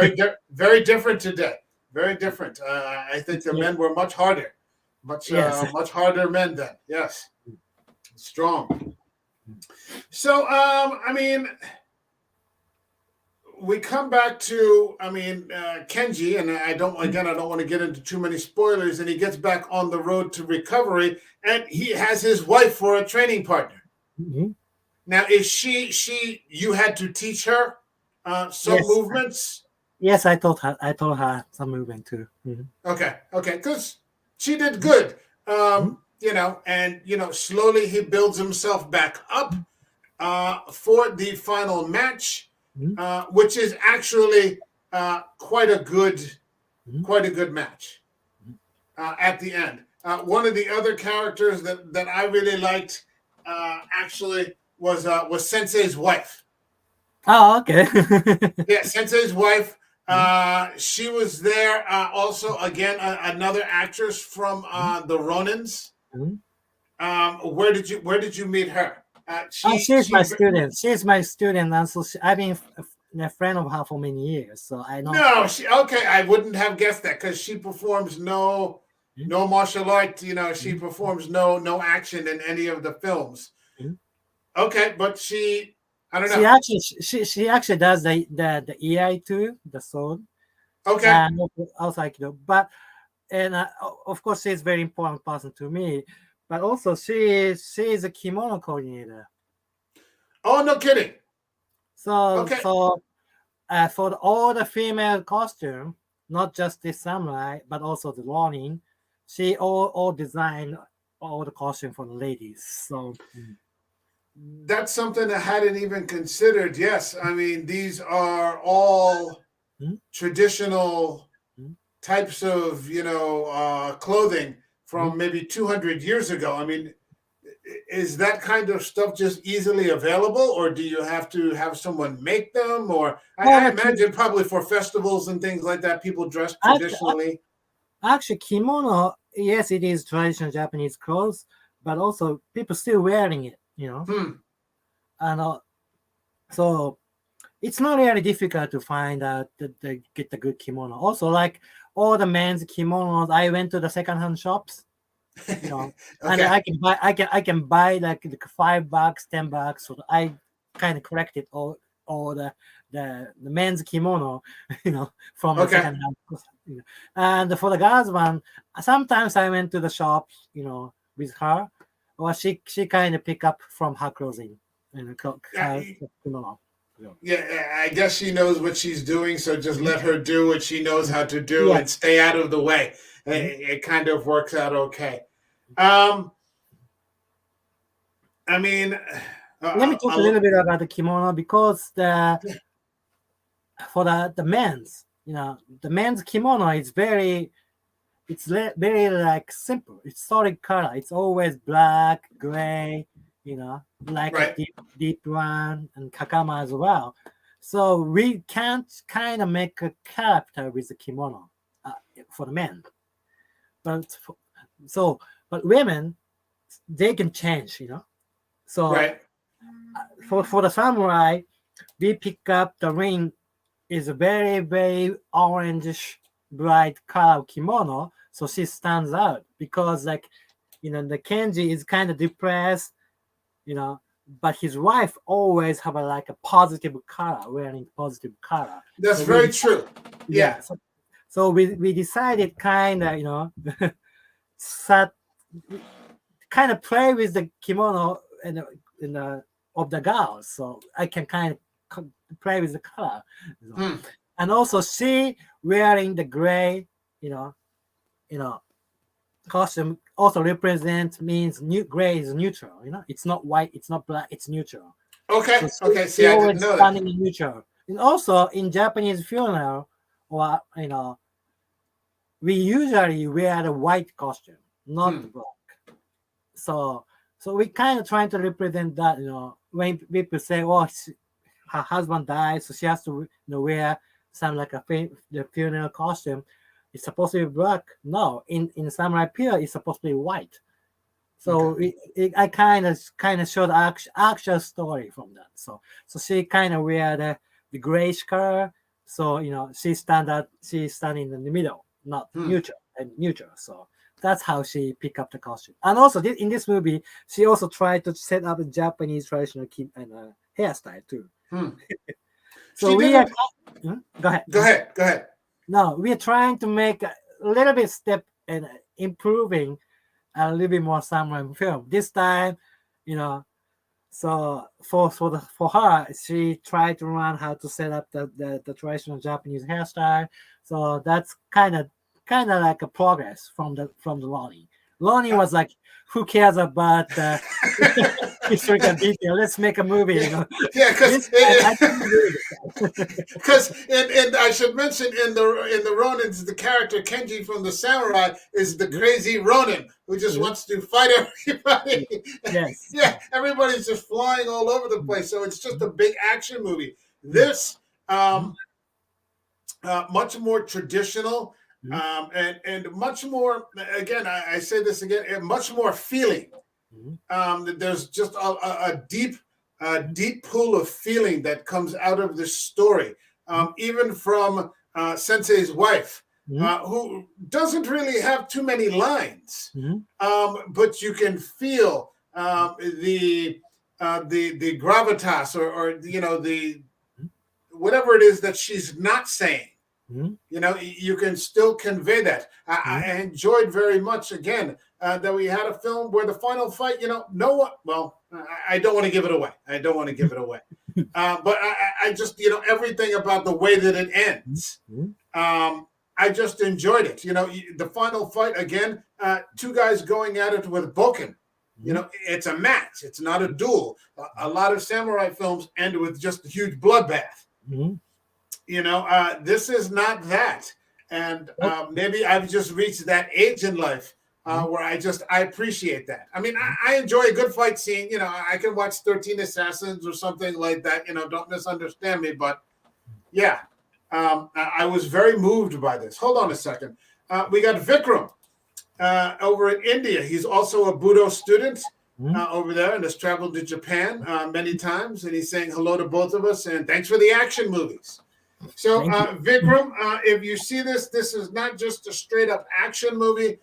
very different today. Very different. I think It's the men were much harder. Much yes. much harder men then. Yes, strong. So I mean, we come back to Kenji, and I don't want to get into too many spoilers. And he gets back on the road to recovery, and he has his wife for a training partner. Mhm. Now, is she you had to teach her some Yes, movements? yes. I told her some movement too. Mhm, Okay, because she did good. mhm, And slowly he builds himself back up for the final match, mhm, which is actually quite a good mhm, match at the end. One of the other characters that I really liked actually was Sensei's wife. Oh, okay. Yeah, Sensei's wife. Mhm, She was there. Also, again, another actress from mhm, the Ronins. mhm. Where did you meet her? Oh, She she's my she student. She's my student, and so I've been a friend of her for many years. So I know. No, she okay. I wouldn't have guessed that because she performs Mhm, no martial art. She mhm, performs no action in any of the films. mhm. Okay, but I don't She know. actually she actually does the EI too, the sword, Okay, and also Aikido. But and of course she's a very important person to me. But also she is a kimono coordinator. oh no kidding. So Okay, so for all the female costume, not just the samurai, but also the Ronin, she all designed all the costume for the ladies. So that's something I hadn't even considered. Yes, I mean these are all mm, traditional mm, types of clothing mm. from maybe 200 years ago. I mean, is that kind of stuff just easily available, or do you have to have someone make them? Or Well, I imagine probably for festivals and things like that, people dress actually, traditionally. actually, kimono, yes, it is traditional Japanese clothes, but also people still wearing it, Hmm. And so it's not really difficult to find out to get the good kimono. Also, like all the men's kimonos, I went to the secondhand shops, and Okay. I can buy like $5, $10. So I kind of collected all the men's kimono, from the Okay. second hand. And for the girls one, sometimes I went to the shop, with her, or she kind of pick up from her clothing, Yeah, her kimono. Yeah. yeah, I guess she knows what she's doing, so just Mhm. let her do what she knows how to do Yeah. and stay out of the way. Mhm. It kind of works out okay. Um, I mean, Let me talk a little bit about the kimono because for the men's, the men's kimono is very like simple. It's solid color. It's always black, gray, like a right. deep one and kakama as well. So we can't kind of make a character with the kimono uh, for the men, but so but women they can change. So Right. for the samurai, we pick up the ring is a very, very orangish bright color kimono. So she stands out because the Kenji is kind of depressed, you know, but his wife always have a positive color, wearing positive color. That's So we very true. Yeah. yeah, so we decided kind of, sat kind of play with the kimono in the of the girls, so I can kind of play with the color. So, Hmm. and also she wearing the gray, you know, you know, costume also represent means new gray is neutral. It's not white, it's not black, it's neutral. Okay. So Okay. See, she I didn't always know that. standing in neutral. And also in Japanese funeral, or we usually wear the white costume, not the Hmm. black. So we kind of trying to represent that. When people say, "Oh, her husband died, so she has to wear some like the funeral costume." It's supposed to be black. No, in Samurai Pure, it's supposed to be white. Okay. So I kind of showed actual story from that. So she kind of wear the grayish color. So she's standing in the middle, not Hmm. neutral. So that's how she pick up the costume. And also in this movie, she also tried to set up a Japanese traditional hairstyle too. Hmm. So She we are. didn't. Go ahead. Go ahead. Go ahead. No, we are trying to make a little bit step and improving a little bit more samurai film. This time, you know, so for her, she tried to learn how to set up the traditional Japanese hairstyle. So that's kind of like a progress from the Lolly. Ronin was like, who cares about the historical detail? Let's make a movie. Yeah, You know, yeah, this time I didn't agree with that. because and I should mention in the Ronins, the character Kenji from the Samurai is the Yeah, crazy Ronin who just yeah, wants to fight yeah. everybody. Yes. Yeah, everybody's just flying all over the place, so it's just a big action movie. Mm, This mm, much more traditional, mm, and much more. Again, I say this again, much more feeling. mm, There's just a deep pool of feeling that comes out of this story, mm, even from Sensei's wife, mm, who doesn't really have too many lines, mm, but you can feel the gravitas, or the whatever it is that she's not saying. mm, You can still convey that. mm, I enjoyed very much, again, that we had a film where the final fight, no one, well, I don't want to give it away. I don't want to give it away. But I just, everything about the way that it mm, ends, mm, I just enjoyed it. The final fight, again, two guys going at it with Boken. mm, It's a match. It's not a duel. A lot of samurai films end with just a huge bloodbath. mm. This is not that. And Oh, maybe I've just reached that age in life mm, where I appreciate that. I mean, mm, I enjoy a good fight scene. I can watch 13 Assassins or something like that. Don't misunderstand me. But yeah, I was very moved by this. Hold on a second. We got Vikram over in India. He's also a Budo student mm. over there and has traveled to Japan many times. And he's saying hello to both of us and thanks for the action movies. So, Thank you. Vikram, if you see this is not just a straight up action movie.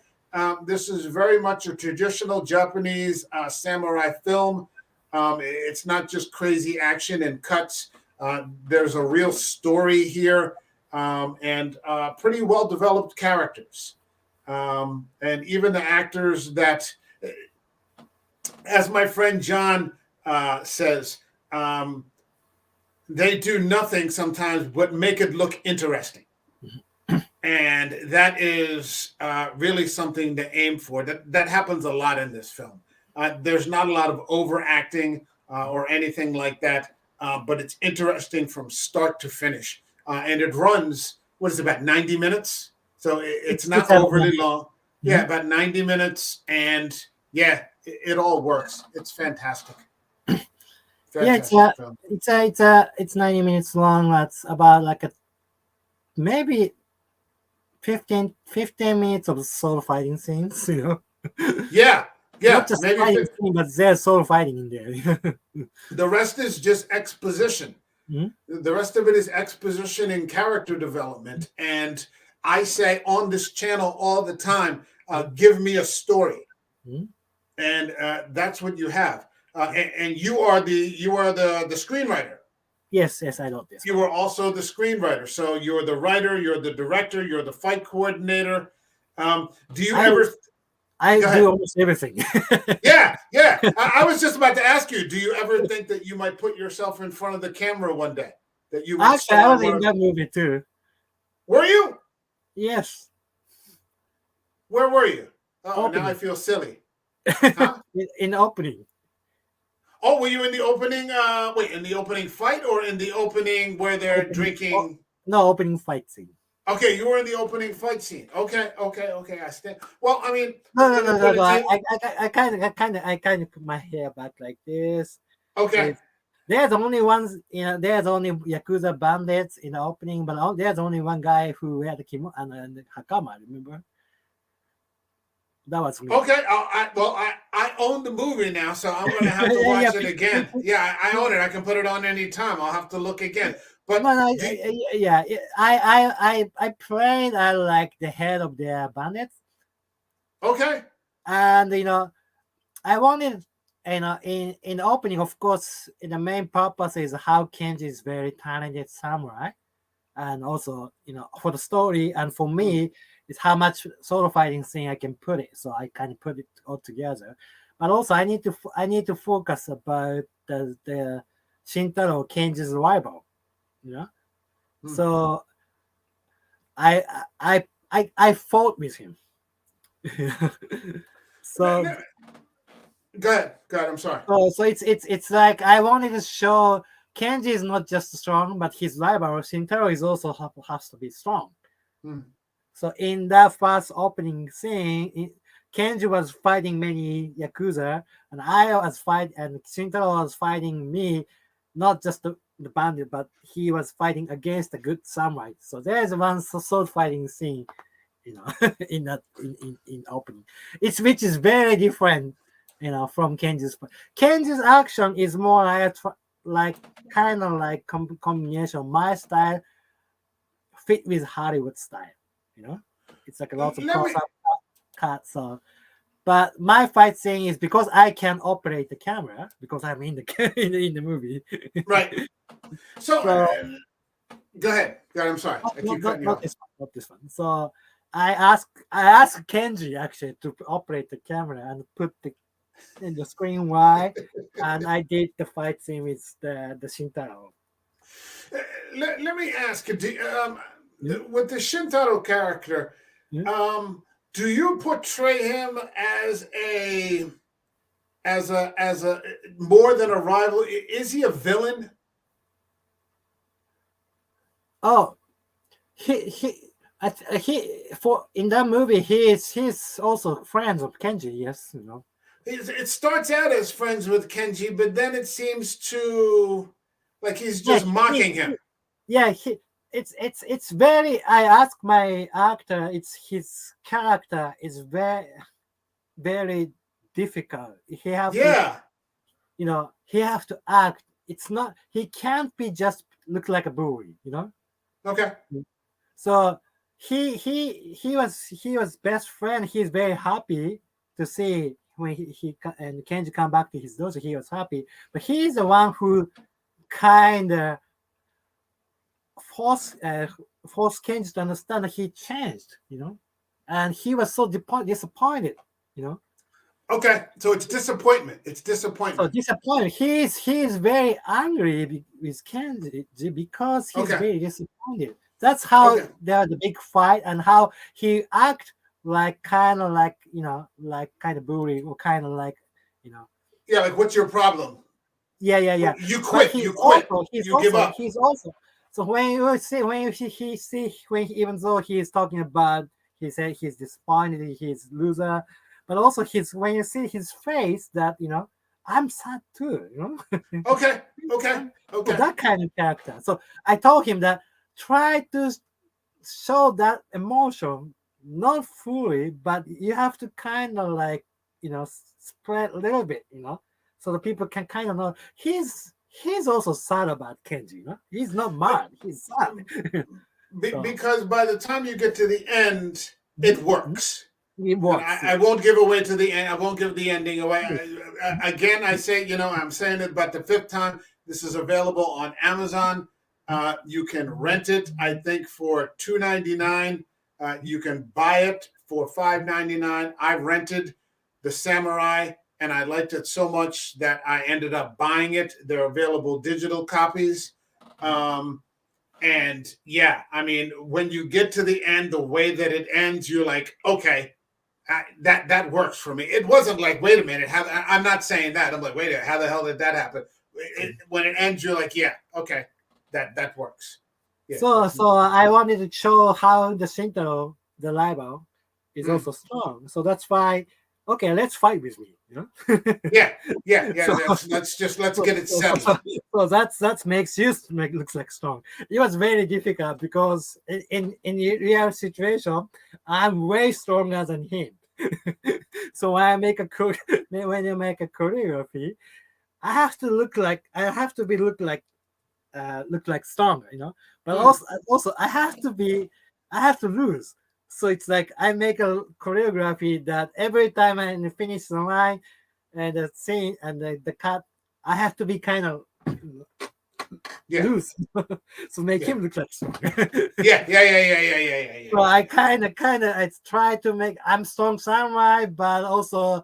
This is very much a traditional Japanese samurai film. It's not just crazy action and cuts. There's a real story here, and pretty well developed characters. And even the actors that, as my friend John says, they do nothing sometimes but make it look interesting. And that is really something to aim for. That happens a lot in this film. There's not a lot of overacting or anything like that, but it's interesting from start to finish. And it runs, what is it, about 90 minutes? So it's It's not a overly long. Yeah, mm, about 90 minutes. And yeah, it all works. It's fantastic. yeah. Fantastic film. It's 90 minutes long. That's about like a maybe 15 minutes of soul fighting scenes. Yeah, Not yeah, just maybe fighting scene, but there's soul fighting in there. the rest is just exposition. Mm, The rest of it is exposition and character development. And I say on this channel all the time, give me a story, mm. and that's what you have. And you are the screenwriter. Yes, yes, I know this. You are also the screenwriter. So you're the writer, you're the director, you're the fight coordinator. Do you I ever? I Go do ahead. almost everything. Yeah, yeah. I was just about to ask you, do you ever think that you might put yourself in front of the camera one day? That you would Actually, I star was one in of, that movie too. were you? Yes, Where were you? Oh, now I opening. feel silly. Huh? In opening. Oh, were you in the opening? Wait, in the opening fight or in the opening where they're Opening. Oh, drinking? no, opening fight scene. Okay, you were in the opening fight scene. Okay, okay, okay. I stand. Well, I mean, No, no, let me no, no, put no. it to you. I kind of put my hair back like this. Okay, It's, there's only one, there's only Yakuza bandits in the opening, but there's only one guy who had the kimono and the hakama. Remember? That was me. okay. I own the movie now, so I'm going to have to Yeah, watch it again. Yeah, I own it. I can put it on any time. I'll have to look again. But no, no, do, yeah. I played like the head of the bandits, okay, and I wanted, in the opening, of course, the main purpose is how Kenji is very talented samurai, and also for the story, and for mm, me, it's how much solo fighting scene I can put it. So I kind of put it all together, but also I need to focus about the Shintaro Kenji's rival, you know. mm. So I fought with him. Le- So le- Go ahead. Go ahead. I'm sorry. so it's like I wanted to show Kenji is not just strong, but his rival Shintaro is also has to be strong. Hmm. So in that first opening scene, Kenji was fighting many yakuza, and I was and Shintaro was fighting me, not just the bandit, but he was fighting against the good samurai. So there's one sword fighting scene, in that in opening. It's which is very different, from Kenji's. Kenji's action is more like kind of like combination. My style fit with Hollywood style. You know, it's like a lot of Let me. close up cuts. So, but my fight scene is because I can operate the camera because I'm in the in the movie. Right. So So go ahead. Go ahead. I'm sorry. I keep cutting you not off. this one, not this one. So I asked Kenji actually to operate the camera and put in the screen wide, and I did the fight scene with the Shintaro. Let me ask you, Hmm? with the Shintaro character, Hmm? um, do you portray him as a more than a rival? Is he a villain? Oh, he for in that movie he's also friends of Kenji. Yes, It starts out as friends with Kenji, but then it seems to like he's Yeah, just mocking him. yeah. It's very. I ask my actor. It's his character is very difficult. He have to Yeah. he have to act. It's not he can't be just look like a bully. Okay. So he was best friend. He's very happy to see when and Kenji come back to his daughter. He was happy, but he's the one who kind of forced forced Kenji to understand that he changed. And he was so disappointed. You know, Okay. So it's disappointment. It's so disappointment. disappointed. He's very angry with Kenji because he's Okay. very disappointed. That's how Okay. there the big fight and how he act like kind of like like kind of bully or kind of like you know Yeah. Like, what's your problem? yeah. You But quit. You quit. You give up. he's also so when you see when he see when even though he is talking about he said he's disappointed he's loser, but also his when you see his face that I'm sad too. Okay. Okay. So Okay. that kind of character. So I told him that try to show that emotion, not fully, but you have to kind of like spread a little bit, so the people can kind of know he's also sad about Kenji. He's not But mad, he's sad. So because by the time you get to the end, mhm, it mhm, works. it And works. I Yes. won't give away to the end. I won't give the ending away. Again, I say, I'm saying it, but the fifth time, this is available on Amazon. You can rent it, I think, for $2.99. You can buy it for $5.99. I rented the Samurai, and I liked it so much that I ended up buying it. They're available digital copies. Um, and yeah, I mean, when you get to the end, the way that it ends, you're like, okay, that works for me. It wasn't like, wait a minute, I'm not saying that. I'm like, wait a minute, how the hell did that happen? When it ends, you're like, yeah, okay, that works. Yeah, So I wanted to show how the Shinto, the rival, is mm, also strong. So that's why, okay, let's fight with me. yeah, yeah, yeah. So Let's so, get it so, so, settled. so so that makes you looks like strong. It was very difficult because in real situation, I'm way stronger than him. So when when you make a choreography, I have to be look like stronger, But Mm, also I have to lose. So it's like I make a choreography that every time I finish the line and the scene and the cut, I have to be kind of yeah, loose, so make yeah, him look like strong. yeah. So I kind of I try to make I'm strong samurai, but also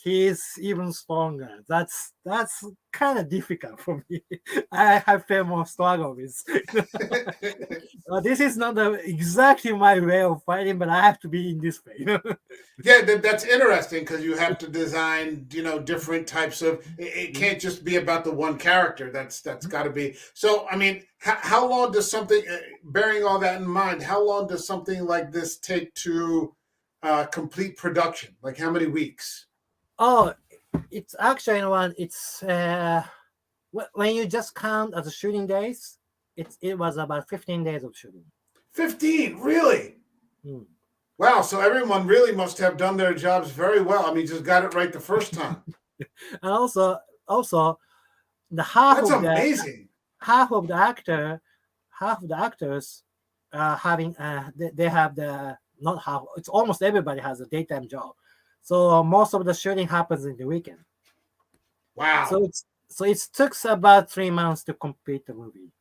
he's even stronger. That's kind of difficult for me. I have felt more struggle with. This is not exactly my way of fighting, but I have to be in this way. Yeah, that's interesting because you have to design, different types of. It can't just be about the one character. That's got to be. So, I mean, how long does something? Bearing all that in mind, how long does something like this take to complete production? Like how many weeks? Oh, it's actually one. It's when you just count as the shooting days, it was about 15 days of shooting. 15, really? Mm. Wow. So everyone really must have done their jobs very well. I mean, just got it right the first time. And also the That's amazing. half of the actor, half of the actors, having they have the not half. It's almost everybody has a daytime job, so most of the shooting happens in the weekend. Wow. So it took about 3 months to complete the movie.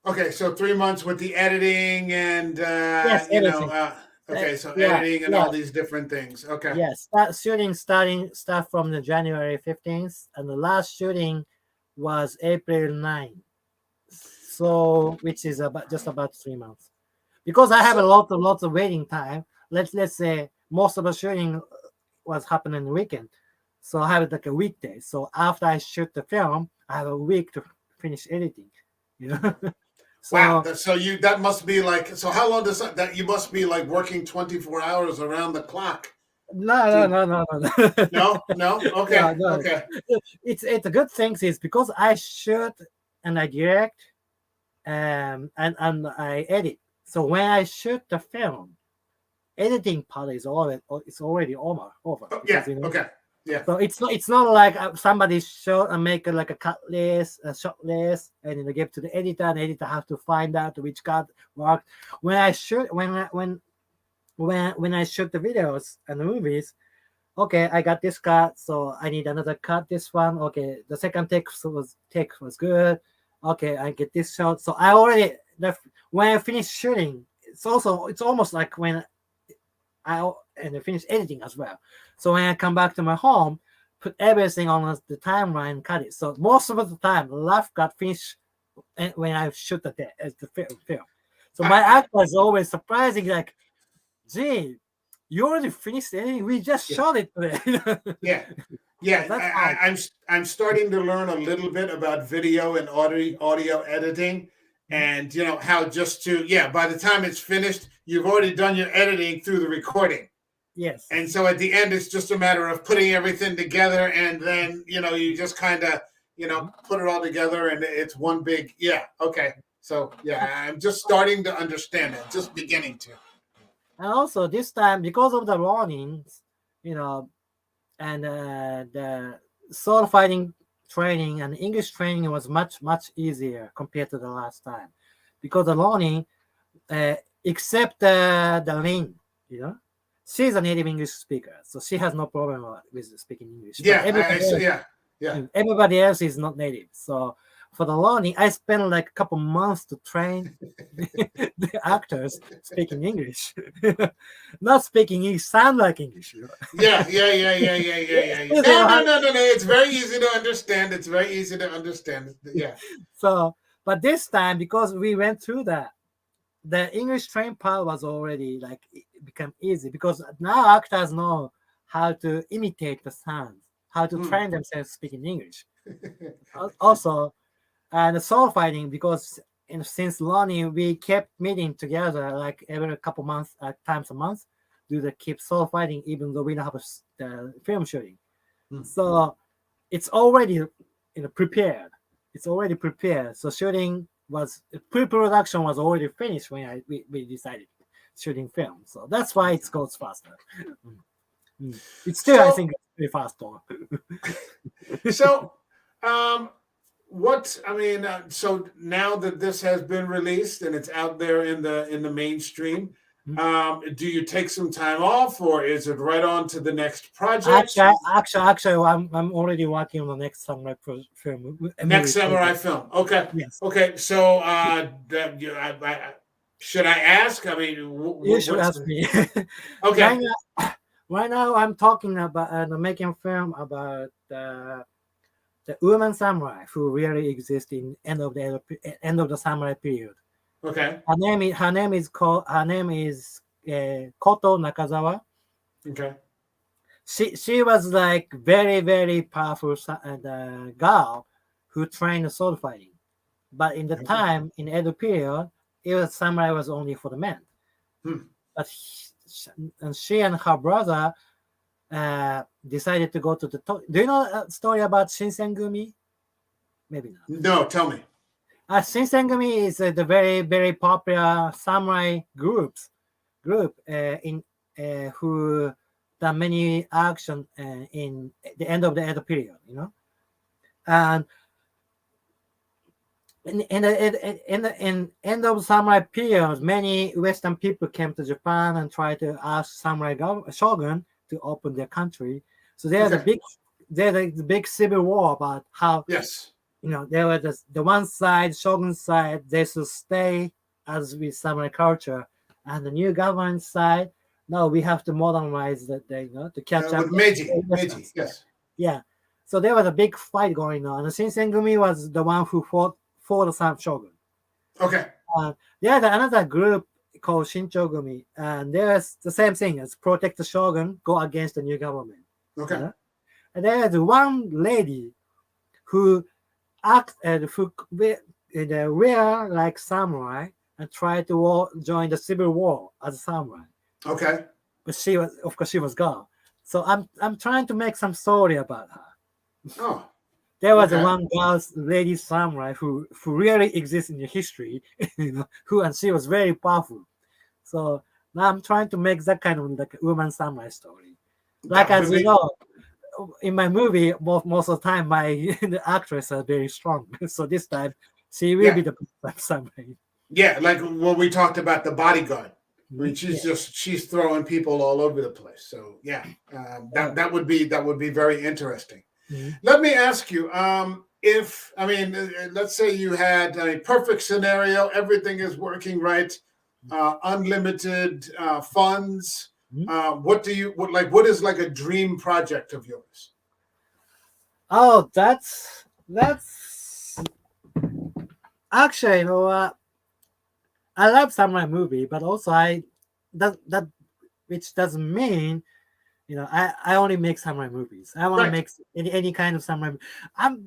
Okay, so 3 months with the editing and Yes, everything. okay, so Yeah, editing and yeah, all these different things. Okay. yes. Shooting start from the January 15th, and the last shooting was April 9th. So which is about just about 3 months. Because I have a So lots of waiting time. Let's say most of the shooting was happening on the weekend, so I have it like a weekday. So after I shoot the film, I have a week to finish editing. You know, wow, so so you that must be like so how long does that you must be like working 24 hours around the clock no, to no, no, no, no, no. no? No? No, Okay. no. Okay. It's a good thing is because I shoot and I direct and I edit. So when I shoot the film, editing part is already over Oh, because yeah. Okay. Yeah. so it's not like somebody show and make like a cut list, a shot list, and then give to the editor, and the editor have to find out which cut worked. When I shoot when I shoot the videos and the movies, okay, I got this cut, so I need another cut. This one, okay, the second take was good. Okay, I get this shot. So I already when I finish shooting, it's almost like when I finish editing as well. So when I come back to my home, put everything on the timeline, cut it. So most of the time, life got finished when I shoot the film. So my I actor is always surprising, like, "Gee, you already finished editing? We just yeah. shot it today." Yeah. So Yeah, that's how. I'm starting to learn a little bit about video and audio editing, Mhm. and how just to by the time it's finished, you've already done your editing through the recording, and Yes. so at the end, it's just a matter of putting everything together, and then you just kind of Mhm. put it all together, and it's one big okay. So I'm just starting to understand it, just beginning to. And also this time, because of the warnings, you know, and the sword fighting training and English training was much easier compared to the last time, because the learning, uh, except the Lin, you know, she's a native English speaker, so she has no problem with speaking English. But Yeah, so yeah. everybody else is not native. So for the learning, I spent like a couple months to train the actors speaking English, not speaking English, sound like English. Yeah. No, no, no, no, no. It's very easy to understand. It's very easy to understand. Yeah. So, but this time, because we went through that, the English train part was already like it become easy, because now actors know how to imitate the sounds, how to Hmm. train themselves speaking English. Also, and the soul fighting, because since learning we kept meeting together like every couple months, times a month, do the keep soul fighting even though we don't have the film shooting. Hmm. So it's already prepared. It's already prepared. So shooting was pre-production was already finished when we decided shooting film. So that's why it goes faster. Mm. It's still, I So, think, it's pretty fast though. so, um, what I mean, so now that this has been released and it's out there in the mainstream, do you take some time off, or is it right on to the next project? Actually, I'm already working on the next samurai film Next movie samurai project. film. Okay. Yes, Okay. So, should I ask? I mean, you should what's ask the? me. Okay. when Right now, I'm talking about making a film about the woman samurai who really exists in end of the samurai period. Okay. Her name is Koto Nakazawa. Okay. She was like very powerful girl who trained sword fighting. But in the Okay. time in Edo period, it was samurai was only for the men. Hmm. But she and her brother decided to go to the. Do you know a story about Shinsengumi? Maybe not. No, tell me. Shinsengumi is the very popular samurai group in who done many action in the end of the Edo period. And in end of samurai period, many Western people came to Japan and tried to ask samurai shogun to open their country. So Okay. there's a big civil war about how Yes. there was the one side shogun side they should stay as with samurai culture, and the new government side no we have to modernize that they to catch up With with Meiji. the Meiji. Westerns. Yes. Yeah. So there was a big fight going on. And Shinsengumi was the one who fought for the Sam Shogun. Okay. There's another group called Shinchogumi, and there's the same thing as protect the shogun, go against the new government. Okay. And there's one lady who act and who wear like samurai and try to join the civil war as a samurai. Okay. But of course, she was girl. So I'm trying to make some story about her. Oh. There was a Okay. one girl, lady samurai who really exists in the history, who and she was very powerful. So now I'm trying to make that kind of like a woman samurai story. Like That would as you be. know, in my movie, most of the time my the actress are very strong. So this time she will Yeah. be the samurai. Yeah. Like when we talked about the bodyguard. I mean, Yeah. she's throwing people all over the place. So yeah, that would be very interesting. Mhm. Let me ask you, if I mean, let's say you had a perfect scenario, everything is working right, unlimited funds. Mhm. What is like a dream project of yours? Oh, that's actually I love samurai movie, but also that which doesn't mean I only make samurai movies. I want to Right. make any kind of samurai.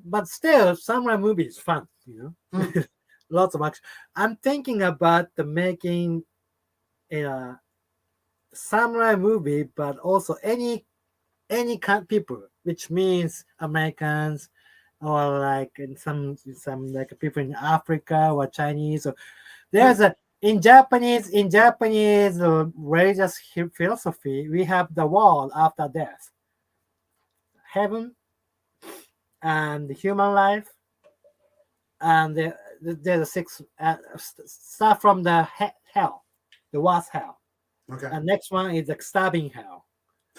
But still, samurai movie is fun. Hmm. Lots of action. I'm thinking about the making a samurai movie, but also any kind of people, which means Americans or like in some like people in Africa or Chinese. Or Hmm. there's a in Japanese religious philosophy. We have the world after death, heaven and human life, and there's a six start from the hell, the worst hell, Okay. and next one is the stabbing hell,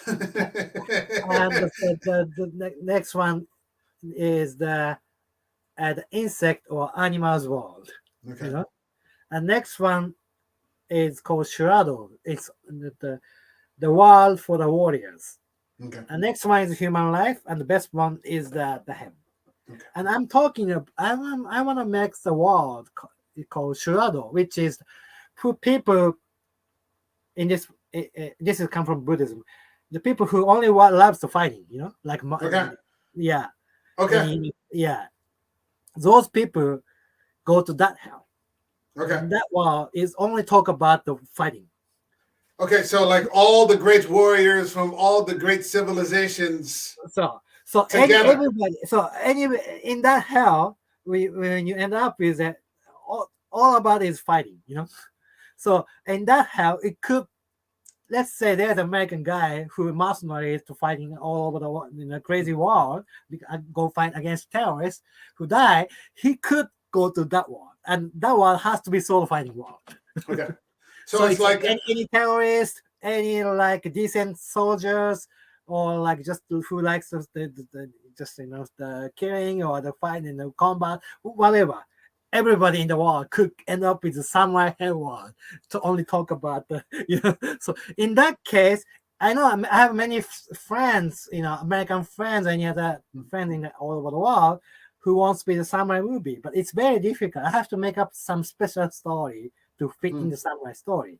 and the next one is the insect or animals world, you Okay. know. And next one is called Shirado. It's the world for the warriors. Okay. And next one is human life, and the best one is the heaven. Okay. And I'm talking of I want to make the world called Shirado, which is for people in this is come from Buddhism. The people who only loves the fighting, like Okay. yeah, Okay. yeah, those people go to that hell, Okay. and that world is only talk about the fighting. Okay. So like all the great warriors from all the great civilizations So together. everybody, in that hell, when you end up with that, all about is fighting. So in that hell, it could, let's say there's an American guy who mercenaries to fighting all over the world in a crazy war, go fight against terrorists who die. He could go to that war, and that war has to be solo fighting war. Okay. So So it's it's like any terrorist, any like decent soldiers, or like just who likes just the killing or the fighting in the combat, whatever. Everybody in the world could end up with the samurai hell war to only talk about the. So in that case, I know I have many friends, American friends, and other friends all over the world who wants to be the samurai movie, but it's very difficult. I have to make up some special story to fit in Hmm. the samurai story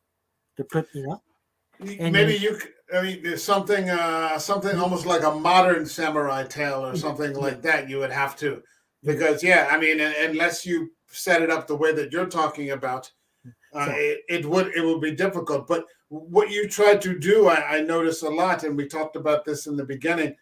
to put, Maybe any. I mean, there's something Yeah, almost like a modern samurai tale or something yeah, like that. You would have to, yeah. because yeah, I mean, unless you set it up the way that you're talking about, So it would be difficult. But what you try to do, I notice a lot, and we talked about this in the beginning.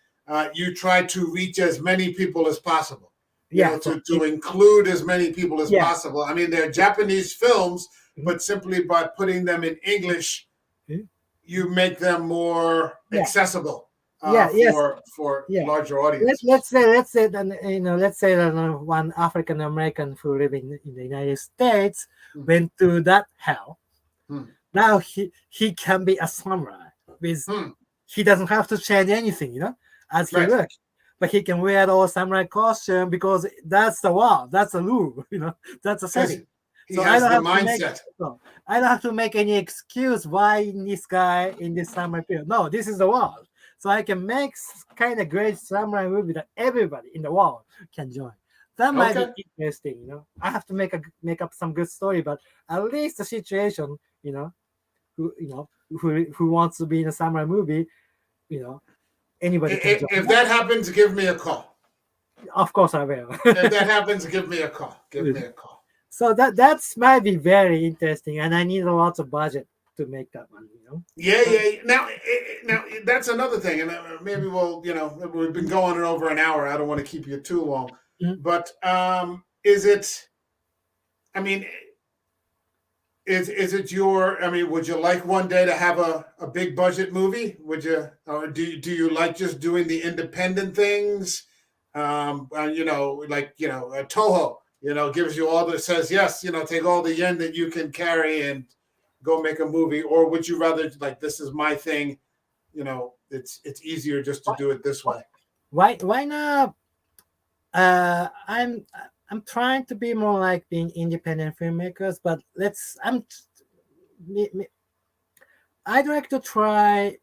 You try to reach as many people as possible. yeah, To include as many people as yeah, possible. I mean, they're Japanese films, mhm, but simply by putting them in English, mhm, you make them more yeah, accessible yeah, yes, for yeah. larger Let, audiences. let's say let's say that let's say that one African American who live in the United States Hmm. went to that hell. Hmm. Now he can be a samurai with Hmm. he doesn't have to change anything, as he Right. looks. But he can wear all samurai costume because that's the wall, that's the rule, that's the Because setting. he So I has don't the have to make mindset. so I don't have to make any excuse why this guy in this samurai period. No, this is the world. So I can make kind of great samurai movie that everybody in the world can join. That might be Okay. interesting, I have to make up some good story, but at least the situation, who wants to be in a samurai movie, you know, anybody can join. If that happens, give me a call. Of course, I will. If that happens, give me a call. Give me a call. So that's might be very interesting, and I need a lot of budget to make that one. Yeah, So yeah. Now that's another thing, and maybe we've been going over an hour. I don't want to keep you too long, mhm. but is it? I mean, is it your? I mean, would you like one day to have a big budget movie? Would you, or do you like just doing the independent things? Toho, gives you all the says yes, take all the yen that you can carry and go make a movie, or would you rather like this is my thing? It's easier just to why do it this way. why not? I'm trying to be more like being independent filmmakers, but me, me, I'd like to try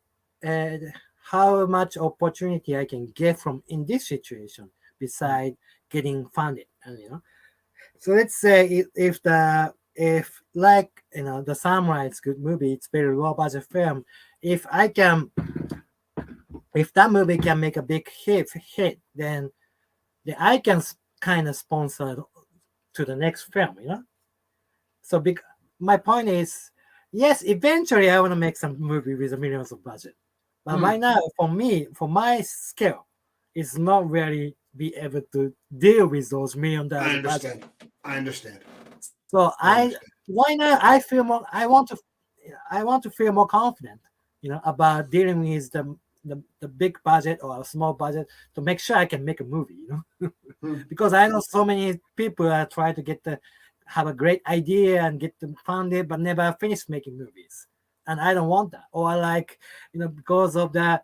uh, how much opportunity I can get from in this situation Mm, beside getting funded. And. So let's say if like the Samurai is good movie, it's very low budget film. If I can, if that movie can make a big hit, then I can kind of sponsor to the next film. So my point is, yes, eventually I want to make some movie with a millions of budget, but right mm, now for me, for my skill, it's not really be able to deal with those $1 million I budget. understand. I understand. So I understand. why not? I feel more. I want to feel more confident, about dealing with the big budget or a small budget to make sure I can make a movie. Hmm. Because I know so many people are trying to have a great idea and get them funded, but never finish making movies. And I don't want that. Or like, because of the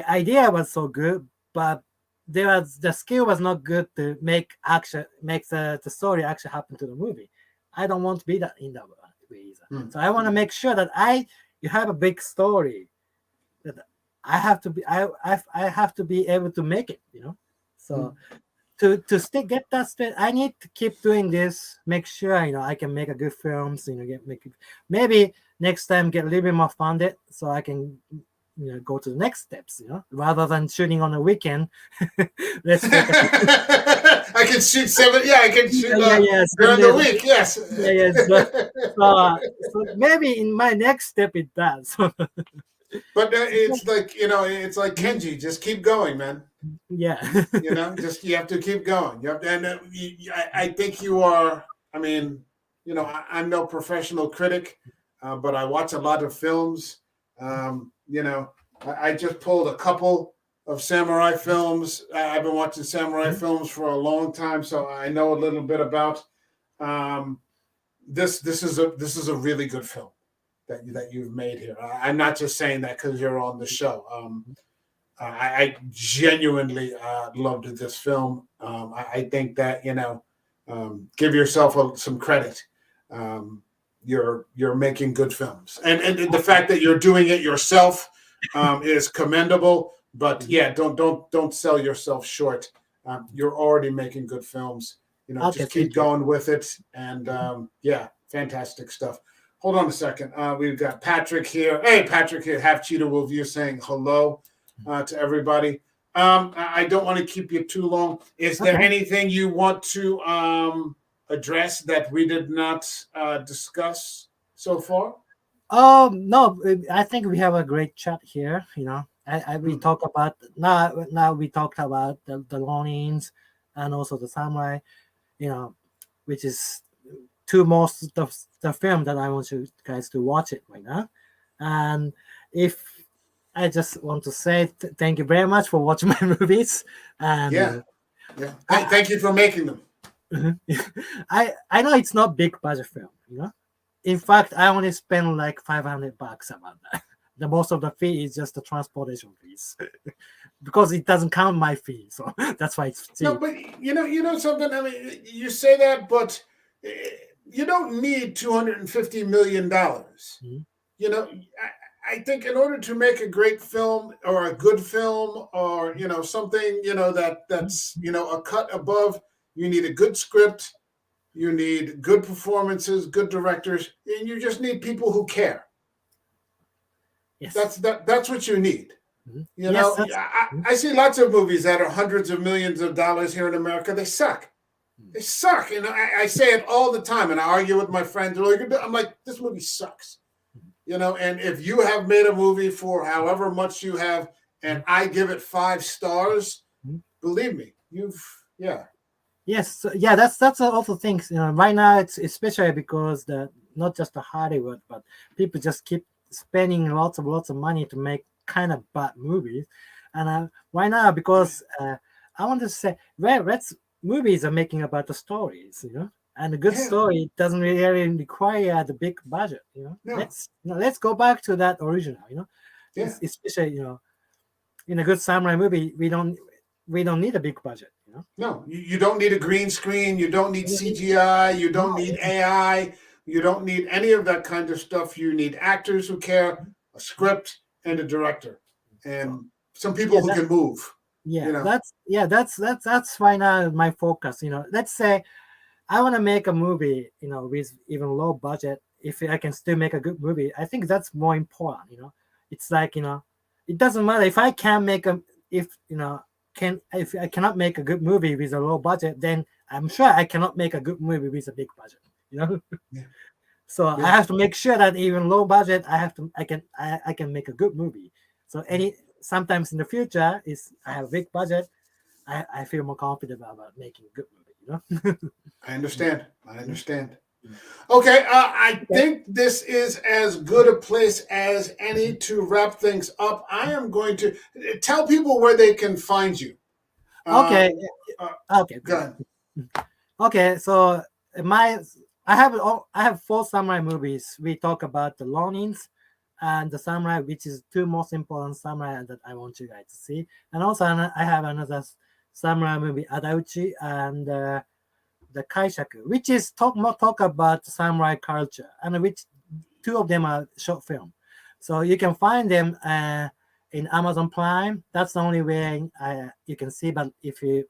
idea was so good, but the skill was not good to make the story actually happen to the movie. I don't want to be that in that way either. Hmm. So I want to make sure that you have a big story that I have to be able to make it. Hmm. So to still get that straight, I need to keep doing this. Make sure I can make a good films. Maybe next time get a little bit more funded so I can go to the next steps. Rather than shooting on a weekend, let's focus. I can shoot seven. Yeah, I can Yeah, shoot yeah, yeah. during 7 days the a week. week. Yes. Yeah, yeah. So maybe in my next step it does. But it's like Mhm. Kenji. Just keep going, man. Yeah. Just you have to keep going. You have to, and I think you are. I mean, I'm no professional critic, but I watch a lot of films. I just pulled a couple of samurai films. I've been watching samurai films for a long time, so I know a little bit about um, this. This is a really good film that you've made here. I'm not just saying that because you're on the show. I genuinely loved this film. I think that give yourself some credit. Um, you're making good films, and the fact that you're doing it yourself is commendable. But Mhm. yeah, don't sell yourself short. You're already making good films. Okay, Just keep thank you. going with it, and Mhm. yeah, fantastic stuff. Hold on a second. We've got Patrick here. Hey, Patrick here. Half Cheetah Will View saying hello to everybody. I don't want to keep you too long. Is there Okay. anything you want to address that we did not discuss so far? No, I think we have a great chat here. We Hmm. talk about now. We talked about the Lonins and also the Samurai. You know, which is two most the film that I want you guys to watch it right now. And if I just want to say thank you very much for watching my movies. And Yeah, yeah. I, Thank you for making them. I know it's not big budget film. In fact, I only spent like $500 about that. The most of the fee is just the transportation fees because it doesn't count my fee, so that's why it's No, cheap. but you know something. I mean, you say that, but you don't need $250 million. Mhm. I think in order to make a great film or a good film or something that's a cut above, you need a good script, you need good performances, good directors, and you just need people who care. Yes. That's what you need. Mhm. You Yes, know, that's. I, Mhm. I see lots of movies that are hundreds of millions of dollars here in America. They suck. Mhm. They suck. And I say it all the time, and I argue with my friends. I'm like, this movie sucks. And if you have made a movie for however much you have, and Mhm. I give it 5 stars, Mhm. believe me, yeah. Yes, so, yeah, that's also things. Right now it's especially because the not just the Hollywood, but people just keep spending lots of money to make kind of bad movies, and right now because I want to say, well, let's movies are making about the stories, and a good Yeah, story doesn't really require the big budget. no, Let's go back to that original. yeah. Especially in a good samurai movie, we don't need a big budget. No, you don't need a green screen. You don't need We don't need- CGI. You don't No, need AI. You don't need any of that kind of stuff. You need actors who care, a script, and a director, so and some people yeah, who can move. You know, that's why now my focus. Let's say I want to make a movie, with even low budget. If I can still make a good movie, I think that's more important. It's like it doesn't matter if I can make a if can if I cannot make a good movie with a low budget, then I'm sure I cannot make a good movie with a big budget. You know, yeah, so I yeah, have to make sure that even low budget, I can make a good movie. So yeah. sometimes in the future is I have a big budget, I feel more confident about making a good movie. I understand. I Mhm. understand. Mhm. Okay, I Okay. think this is as good a place as any to wrap things up. I am going to tell people where they can find you. Uh, Okay. uh, Okay. go ahead. Okay. So my I have four samurai movies. We talk about the Lonins and the samurai, which is two most important samurai that I want you guys to see. And also I have another samurai movie, Adauchi, and the Kaishaku, which is talk about samurai culture, and which two of them are short film. So you can find them in Amazon Prime. That's the only way you can see. But if you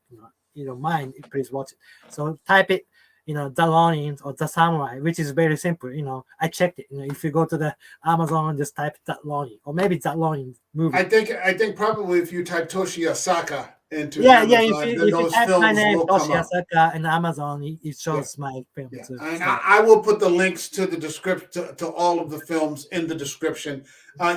don't mind, please watch it. So type it, the Ronin or the Samurai, which is very simple. I checked it. If you go to the Amazon, just type that Ronin, or maybe that Ronin I movie. think I think probably if you type Toshi Asaka into Yeah, yeah. If Amazon, you then if you those type my films name will come Toshi up. Asaka in Amazon, it Yeah, shows my film yeah. too. And So I will put the links to the description to all of the films in the description.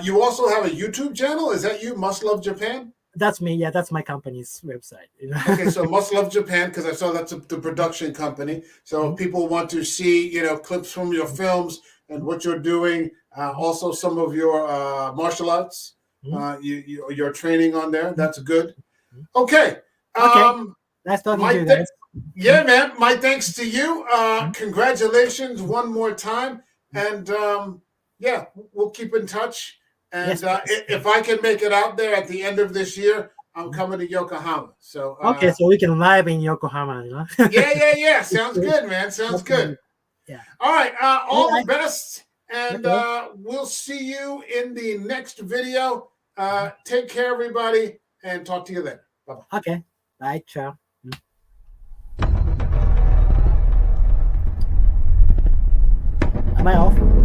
You also have a YouTube channel. Is that you, Must Love Japan? that's me. Yeah, that's my company's website. Okay, so Must Love Japan, because I saw that's the production company. So if Mhm, people want to see, clips from your films and mhm, what you're doing, mhm, also some of your martial arts, mhm, your training on there. mhm, That's good. mhm. Okay. Okay, Um, nice talking to my you th- guys. yeah, man. My thanks to you. Mhm, Congratulations one more time, mhm. and yeah, we'll keep in touch. And Yes, please. if I can make it out there at the end of this year, I'm Mhm. coming to Yokohama. So Okay, so we can live in Yokohama. yeah, yeah, yeah. It's Sounds good. good, man. Sounds Okay. good. Yeah. All right. All Yeah, the best, and okay. we'll see you in the next video. Take care, everybody, and talk to you then. Bye bye. Okay. Bye, ciao. Am I off?